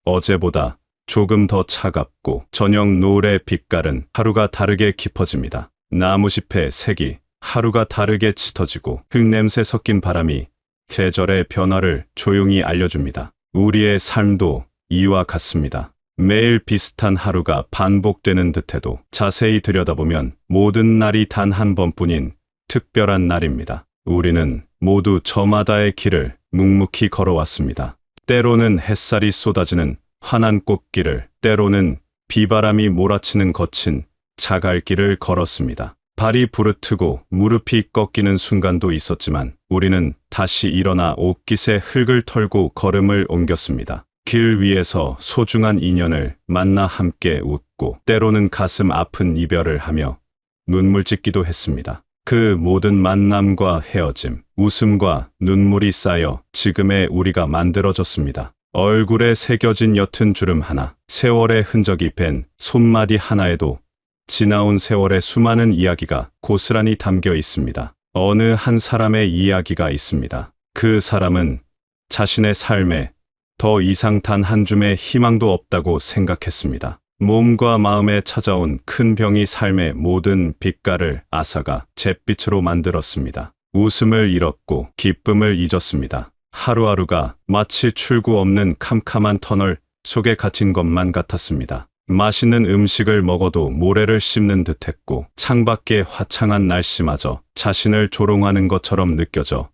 어제보다 조금 더 차갑고 저녁 노을의 빛깔은 하루가 다르게 깊어집니다. 나무잎의 색이 하루가 다르게 짙어지고 흙냄새 섞인 바람이 계절의 변화를 조용히 알려줍니다. 우리의 삶도 이와 같습니다. 매일 비슷한 하루가 반복되는 듯해도 자세히 들여다보면 모든 날이 단 한 번뿐인 특별한 날입니다. 우리는 모두 저마다의 길을 묵묵히 걸어왔습니다. 때로는 햇살이 쏟아지는 환한 꽃길을, 때로는 비바람이 몰아치는 거친 자갈길을 걸었습니다. 발이 부르트고 무릎이 꺾이는 순간도 있었지만 우리는 다시 일어나 옷깃에 흙을 털고 걸음을 옮겼습니다. 길 위에서 소중한 인연을 만나 함께 웃고 때로는 가슴 아픈 이별을 하며 눈물 짓기도 했습니다. 그 모든 만남과 헤어짐, 웃음과 눈물이 쌓여 지금의 우리가 만들어졌습니다. 얼굴에 새겨진 옅은 주름 하나, 세월의 흔적이 밴 손마디 하나에도 지나온 세월의 수많은 이야기가 고스란히 담겨 있습니다. 어느 한 사람의 이야기가 있습니다. 그 사람은 자신의 삶에 더 이상 단 한 줌의 희망도 없다고 생각했습니다. 몸과 마음에 찾아온 큰 병이 삶의 모든 빛깔을 앗아가 잿빛으로 만들었습니다. 웃음을 잃었고 기쁨을 잊었습니다. 하루하루가 마치 출구 없는 캄캄한 터널 속에 갇힌 것만 같았습니다. 맛있는 음식을 먹어도 모래를 씹는 듯했고 창밖의 화창한 날씨마저 자신을 조롱하는 것처럼 느껴져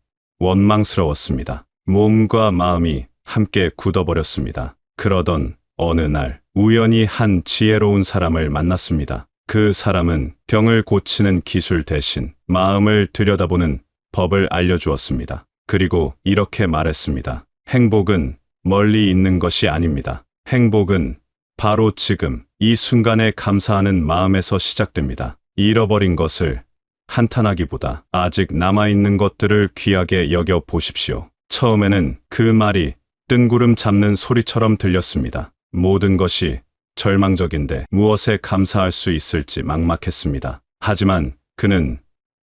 원망스러웠습니다. 몸과 마음이 함께 굳어버렸습니다. 그러던 어느 날 우연히 한 지혜로운 사람을 만났습니다. 그 사람은 병을 고치는 기술 대신 마음을 들여다보는 법을 알려주었습니다. 그리고 이렇게 말했습니다. 행복은 멀리 있는 것이 아닙니다. 행복은 바로 지금 이 순간에 감사하는 마음에서 시작됩니다. 잃어버린 것을 한탄하기보다 아직 남아있는 것들을 귀하게 여겨 보십시오. 처음에는 그 말이 뜬구름 잡는 소리처럼 들렸습니다. 모든 것이 절망적인데 무엇에 감사할 수 있을지 막막했습니다. 하지만 그는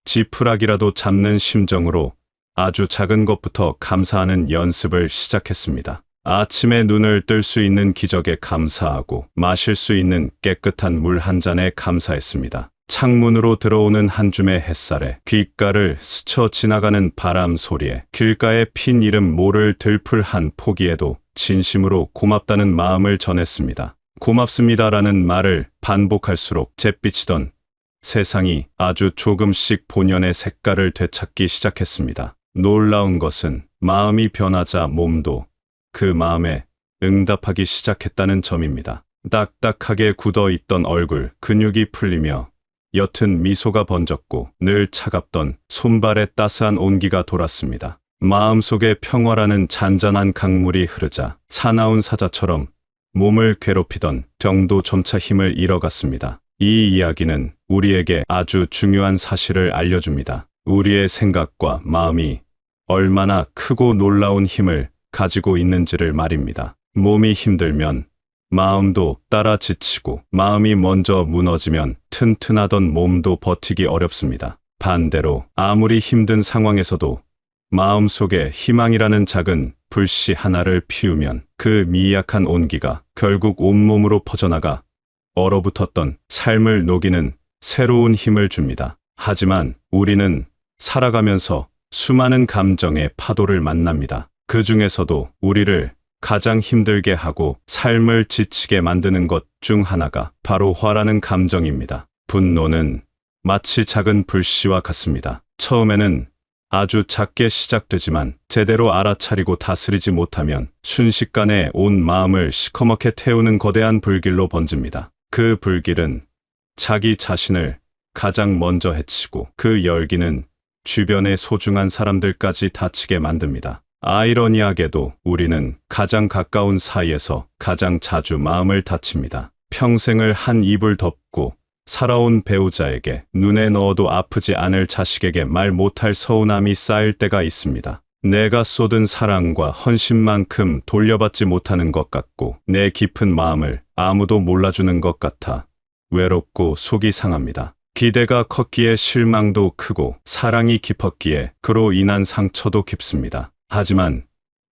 지푸라기라도 잡는 심정으로 아주 작은 것부터 감사하는 연습을 시작했습니다. 아침에 눈을 뜰 수 있는 기적에 감사하고 마실 수 있는 깨끗한 물 한 잔에 감사했습니다. 창문으로 들어오는 한 줌의 햇살에, 귓가를 스쳐 지나가는 바람 소리에, 길가에 핀 이름 모를 들풀 한 포기에도 진심으로 고맙다는 마음을 전했습니다. 고맙습니다라는 말을 반복할수록 잿빛이던 세상이 아주 조금씩 본연의 색깔을 되찾기 시작했습니다. 놀라운 것은 마음이 변하자 몸도 그 마음에 응답하기 시작했다는 점입니다. 딱딱하게 굳어있던 얼굴, 근육이 풀리며 옅은 미소가 번졌고 늘 차갑던 손발에 따스한 온기가 돌았습니다. 마음속에 평화라는 잔잔한 강물이 흐르자 사나운 사자처럼 몸을 괴롭히던 병도 점차 힘을 잃어갔습니다. 이 이야기는 우리에게 아주 중요한 사실을 알려줍니다. 우리의 생각과 마음이 얼마나 크고 놀라운 힘을 가지고 있는지를 말입니다. 몸이 힘들면 마음도 따라 지치고, 마음이 먼저 무너지면 튼튼하던 몸도 버티기 어렵습니다. 반대로 아무리 힘든 상황에서도 마음속에 희망이라는 작은 불씨 하나를 피우면 그 미약한 온기가 결국 온몸으로 퍼져나가 얼어붙었던 삶을 녹이는 새로운 힘을 줍니다. 하지만 우리는 살아가면서 수많은 감정의 파도를 만납니다. 그 중에서도 우리를 가장 힘들게 하고 삶을 지치게 만드는 것 중 하나가 바로 화라는 감정입니다. 분노는 마치 작은 불씨와 같습니다. 처음에는 아주 작게 시작되지만 제대로 알아차리고 다스리지 못하면 순식간에 온 마음을 시커멓게 태우는 거대한 불길로 번집니다. 그 불길은 자기 자신을 가장 먼저 해치고, 그 열기는 주변의 소중한 사람들까지 다치게 만듭니다. 아이러니하게도 우리는 가장 가까운 사이에서 가장 자주 마음을 다칩니다. 평생을 한 입을 덮고 살아온 배우자에게, 눈에 넣어도 아프지 않을 자식에게 말 못할 서운함이 쌓일 때가 있습니다. 내가 쏟은 사랑과 헌신만큼 돌려받지 못하는 것 같고, 내 깊은 마음을 아무도 몰라주는 것 같아 외롭고 속이 상합니다. 기대가 컸기에 실망도 크고, 사랑이 깊었기에 그로 인한 상처도 깊습니다. 하지만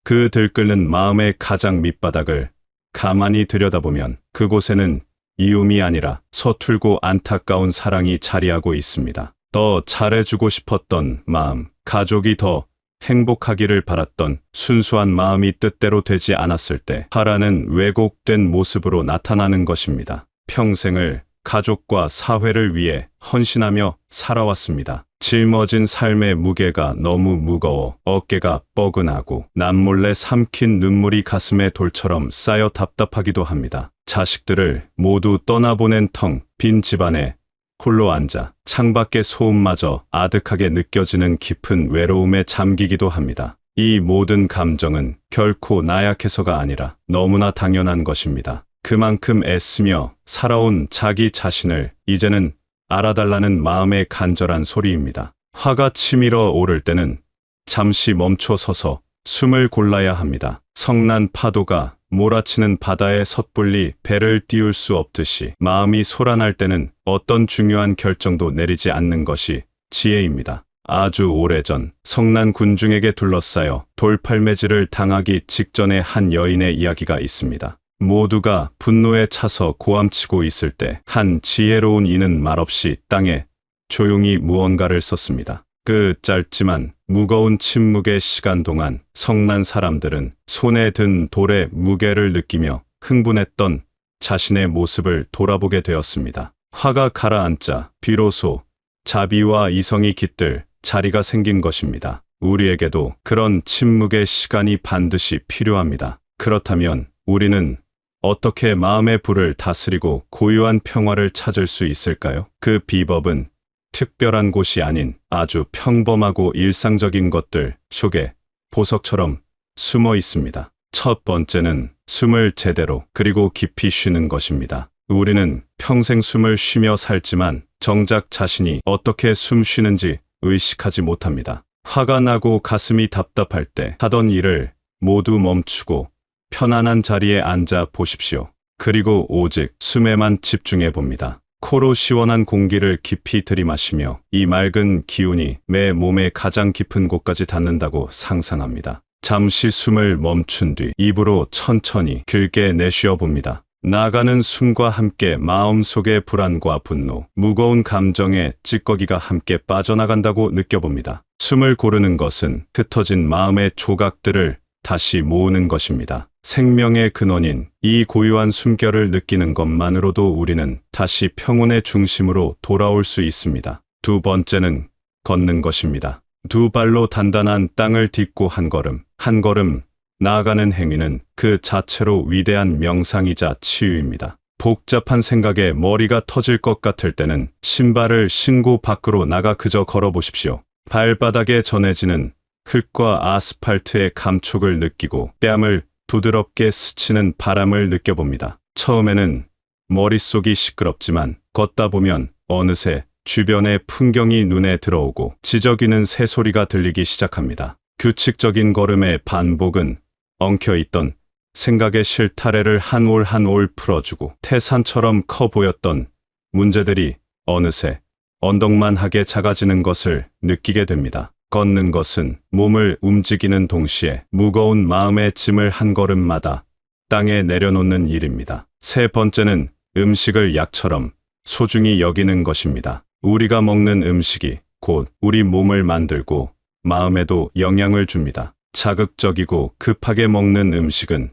그 들끓는 마음의 가장 밑바닥을 가만히 들여다보면 그곳에는 이움이 아니라 서툴고 안타까운 사랑이 자리하고 있습니다. 더 잘해주고 싶었던 마음, 가족이 더 행복하기를 바랐던 순수한 마음이 뜻대로 되지 않았을 때 화라는 왜곡된 모습으로 나타나는 것입니다. 평생을 가족과 사회를 위해 헌신하며 살아왔습니다. 짊어진 삶의 무게가 너무 무거워 어깨가 뻐근하고 남몰래 삼킨 눈물이 가슴에 돌처럼 쌓여 답답하기도 합니다. 자식들을 모두 떠나보낸 텅 빈 집안에 홀로 앉아 창밖의 소음마저 아득하게 느껴지는 깊은 외로움에 잠기기도 합니다. 이 모든 감정은 결코 나약해서가 아니라 너무나 당연한 것입니다. 그만큼 애쓰며 살아온 자기 자신을 이제는 알아달라는 마음의 간절한 소리입니다. 화가 치밀어 오를 때는 잠시 멈춰 서서 숨을 골라야 합니다. 성난 파도가 몰아치는 바다에 섣불리 배를 띄울 수 없듯이 마음이 소란할 때는 어떤 중요한 결정도 내리지 않는 것이 지혜입니다. 아주 오래전 성난 군중에게 둘러싸여 돌팔매질을 당하기 직전의 한 여인의 이야기가 있습니다. 모두가 분노에 차서 고함치고 있을 때 한 지혜로운 이는 말없이 땅에 조용히 무언가를 썼습니다. 그 짧지만 무거운 침묵의 시간 동안 성난 사람들은 손에 든 돌의 무게를 느끼며 흥분했던 자신의 모습을 돌아보게 되었습니다. 화가 가라앉자 비로소 자비와 이성이 깃들 자리가 생긴 것입니다. 우리에게도 그런 침묵의 시간이 반드시 필요합니다. 그렇다면 우리는 어떻게 마음의 불을 다스리고 고유한 평화를 찾을 수 있을까요? 그 비법은 특별한 곳이 아닌 아주 평범하고 일상적인 것들 속에 보석처럼 숨어 있습니다. 첫 번째는 숨을 제대로 그리고 깊이 쉬는 것입니다. 우리는 평생 숨을 쉬며 살지만 정작 자신이 어떻게 숨 쉬는지 의식하지 못합니다. 화가 나고 가슴이 답답할 때 하던 일을 모두 멈추고 편안한 자리에 앉아 보십시오. 그리고 오직 숨에만 집중해 봅니다. 코로 시원한 공기를 깊이 들이마시며 이 맑은 기운이 내 몸의 가장 깊은 곳까지 닿는다고 상상합니다. 잠시 숨을 멈춘 뒤 입으로 천천히 길게 내쉬어 봅니다. 나가는 숨과 함께 마음속의 불안과 분노, 무거운 감정의 찌꺼기가 함께 빠져나간다고 느껴봅니다. 숨을 고르는 것은 흩어진 마음의 조각들을 다시 모으는 것입니다. 생명의 근원인 이 고유한 숨결을 느끼는 것만으로도 우리는 다시 평온의 중심으로 돌아올 수 있습니다. 두 번째는 걷는 것입니다. 두 발로 단단한 땅을 딛고 한 걸음 나아가는 행위는 그 자체로 위대한 명상이자 치유입니다. 복잡한 생각에 머리가 터질 것 같을 때는 신발을 신고 밖으로 나가 그저 걸어보십시오. 발바닥에 전해지는 흙과 아스팔트의 감촉을 느끼고 뺨을 부드럽게 스치는 바람을 느껴봅니다. 처음에는 머릿속이 시끄럽지만 걷다 보면 어느새 주변의 풍경이 눈에 들어오고 지저귀는 새소리가 들리기 시작합니다. 규칙적인 걸음의 반복은 엉켜있던 생각의 실타래를 한 올 한 올 풀어주고 태산처럼 커 보였던 문제들이 어느새 언덕만하게 작아지는 것을 느끼게 됩니다. 걷는 것은 몸을 움직이는 동시에 무거운 마음의 짐을 한 걸음마다 땅에 내려놓는 일입니다. 세 번째는 음식을 약처럼 소중히 여기는 것입니다. 우리가 먹는 음식이 곧 우리 몸을 만들고 마음에도 영향을 줍니다. 자극적이고 급하게 먹는 음식은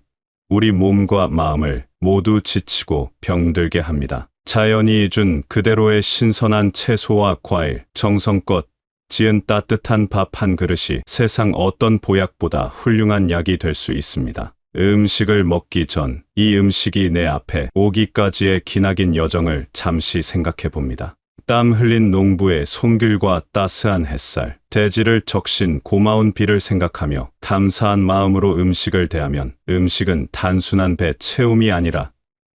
우리 몸과 마음을 모두 지치고 병들게 합니다. 자연이 준 그대로의 신선한 채소와 과일, 정성껏 지은 따뜻한 밥 한 그릇이 세상 어떤 보약보다 훌륭한 약이 될 수 있습니다. 음식을 먹기 전 이 음식이 내 앞에 오기까지의 기나긴 여정을 잠시 생각해 봅니다. 땀 흘린 농부의 손길과 따스한 햇살, 대지를 적신 고마운 비를 생각하며 감사한 마음으로 음식을 대하면 음식은 단순한 배 채움이 아니라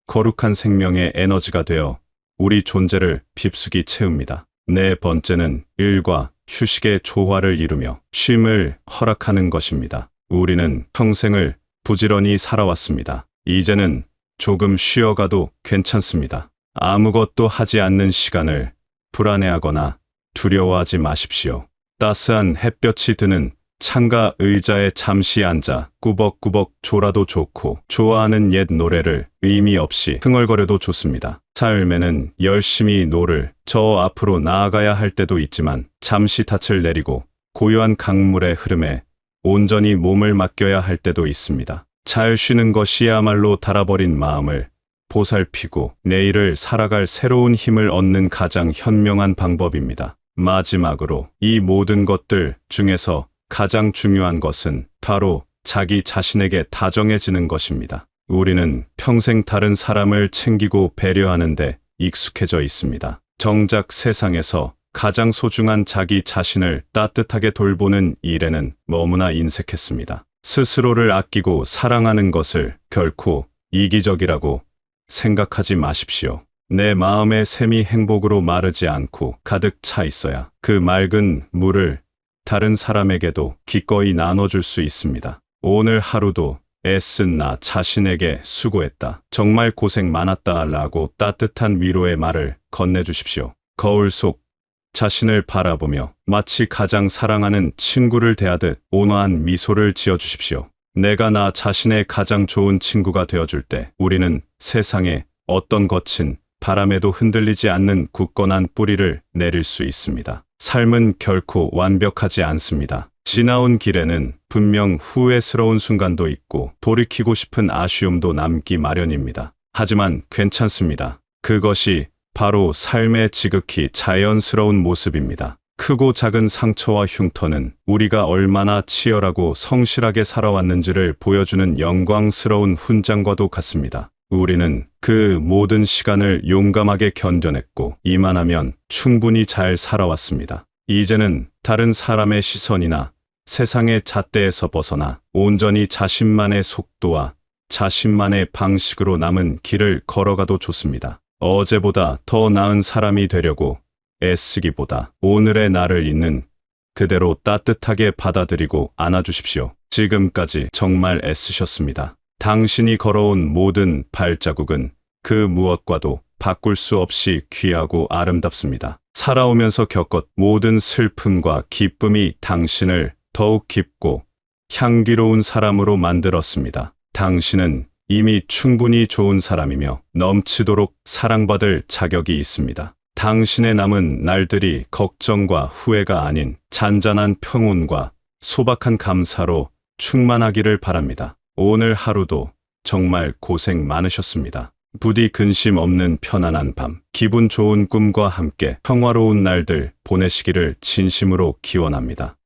거룩한 생명의 에너지가 되어 우리 존재를 깊숙이 채웁니다. 네 번째는 일과 휴식의 조화를 이루며 쉼을 허락하는 것입니다. 우리는 평생을 부지런히 살아왔습니다. 이제는 조금 쉬어가도 괜찮습니다. 아무것도 하지 않는 시간을 불안해하거나 두려워하지 마십시오. 따스한 햇볕이 드는 창가 의자에 잠시 앉아 꾸벅꾸벅 졸아도 좋고 좋아하는 옛 노래를 의미 없이 흥얼거려도 좋습니다. 삶에는 열심히 노를 저 앞으로 나아가야 할 때도 있지만 잠시 닻을 내리고 고요한 강물의 흐름에 온전히 몸을 맡겨야 할 때도 있습니다. 잘 쉬는 것이야말로 닳아버린 마음을 보살피고 내일을 살아갈 새로운 힘을 얻는 가장 현명한 방법입니다. 마지막으로 이 모든 것들 중에서 가장 중요한 것은 바로 자기 자신에게 다정해지는 것입니다. 우리는 평생 다른 사람을 챙기고 배려하는데 익숙해져 있습니다. 정작 세상에서 가장 소중한 자기 자신을 따뜻하게 돌보는 일에는 너무나 인색했습니다. 스스로를 아끼고 사랑하는 것을 결코 이기적이라고 생각하지 마십시오. 내 마음의 샘이 행복으로 마르지 않고 가득 차 있어야 그 맑은 물을 다른 사람에게도 기꺼이 나눠줄 수 있습니다. 오늘 하루도 애쓴 나 자신에게 수고했다. 정말 고생 많았다 라고 따뜻한 위로의 말을 건네주십시오. 거울 속 자신을 바라보며 마치 가장 사랑하는 친구를 대하듯 온화한 미소를 지어주십시오. 내가 나 자신의 가장 좋은 친구가 되어줄 때 우리는 세상에 어떤 거친 바람에도 흔들리지 않는 굳건한 뿌리를 내릴 수 있습니다. 삶은 결코 완벽하지 않습니다. 지나온 길에는 분명 후회스러운 순간도 있고 돌이키고 싶은 아쉬움도 남기 마련입니다. 하지만 괜찮습니다. 그것이 바로 삶의 지극히 자연스러운 모습입니다. 크고 작은 상처와 흉터는 우리가 얼마나 치열하고 성실하게 살아왔는지를 보여주는 영광스러운 훈장과도 같습니다. 우리는 그 모든 시간을 용감하게 견뎌냈고 이만하면 충분히 잘 살아왔습니다. 이제는 다른 사람의 시선이나 세상의 잣대에서 벗어나 온전히 자신만의 속도와 자신만의 방식으로 남은 길을 걸어가도 좋습니다. 어제보다 더 나은 사람이 되려고 애쓰기보다 오늘의 나를 있는 그대로 따뜻하게 받아들이고 안아주십시오. 지금까지 정말 애쓰셨습니다. 당신이 걸어온 모든 발자국은 그 무엇과도 바꿀 수 없이 귀하고 아름답습니다. 살아오면서 겪었 모든 슬픔과 기쁨이 당신을 더욱 깊고 향기로운 사람으로 만들었습니다. 당신은 이미 충분히 좋은 사람이며 넘치도록 사랑받을 자격이 있습니다. 당신의 남은 날들이 걱정과 후회가 아닌 잔잔한 평온과 소박한 감사로 충만하기를 바랍니다. 오늘 하루도 정말 고생 많으셨습니다. 부디 근심 없는 편안한 밤, 기분 좋은 꿈과 함께 평화로운 날들 보내시기를 진심으로 기원합니다.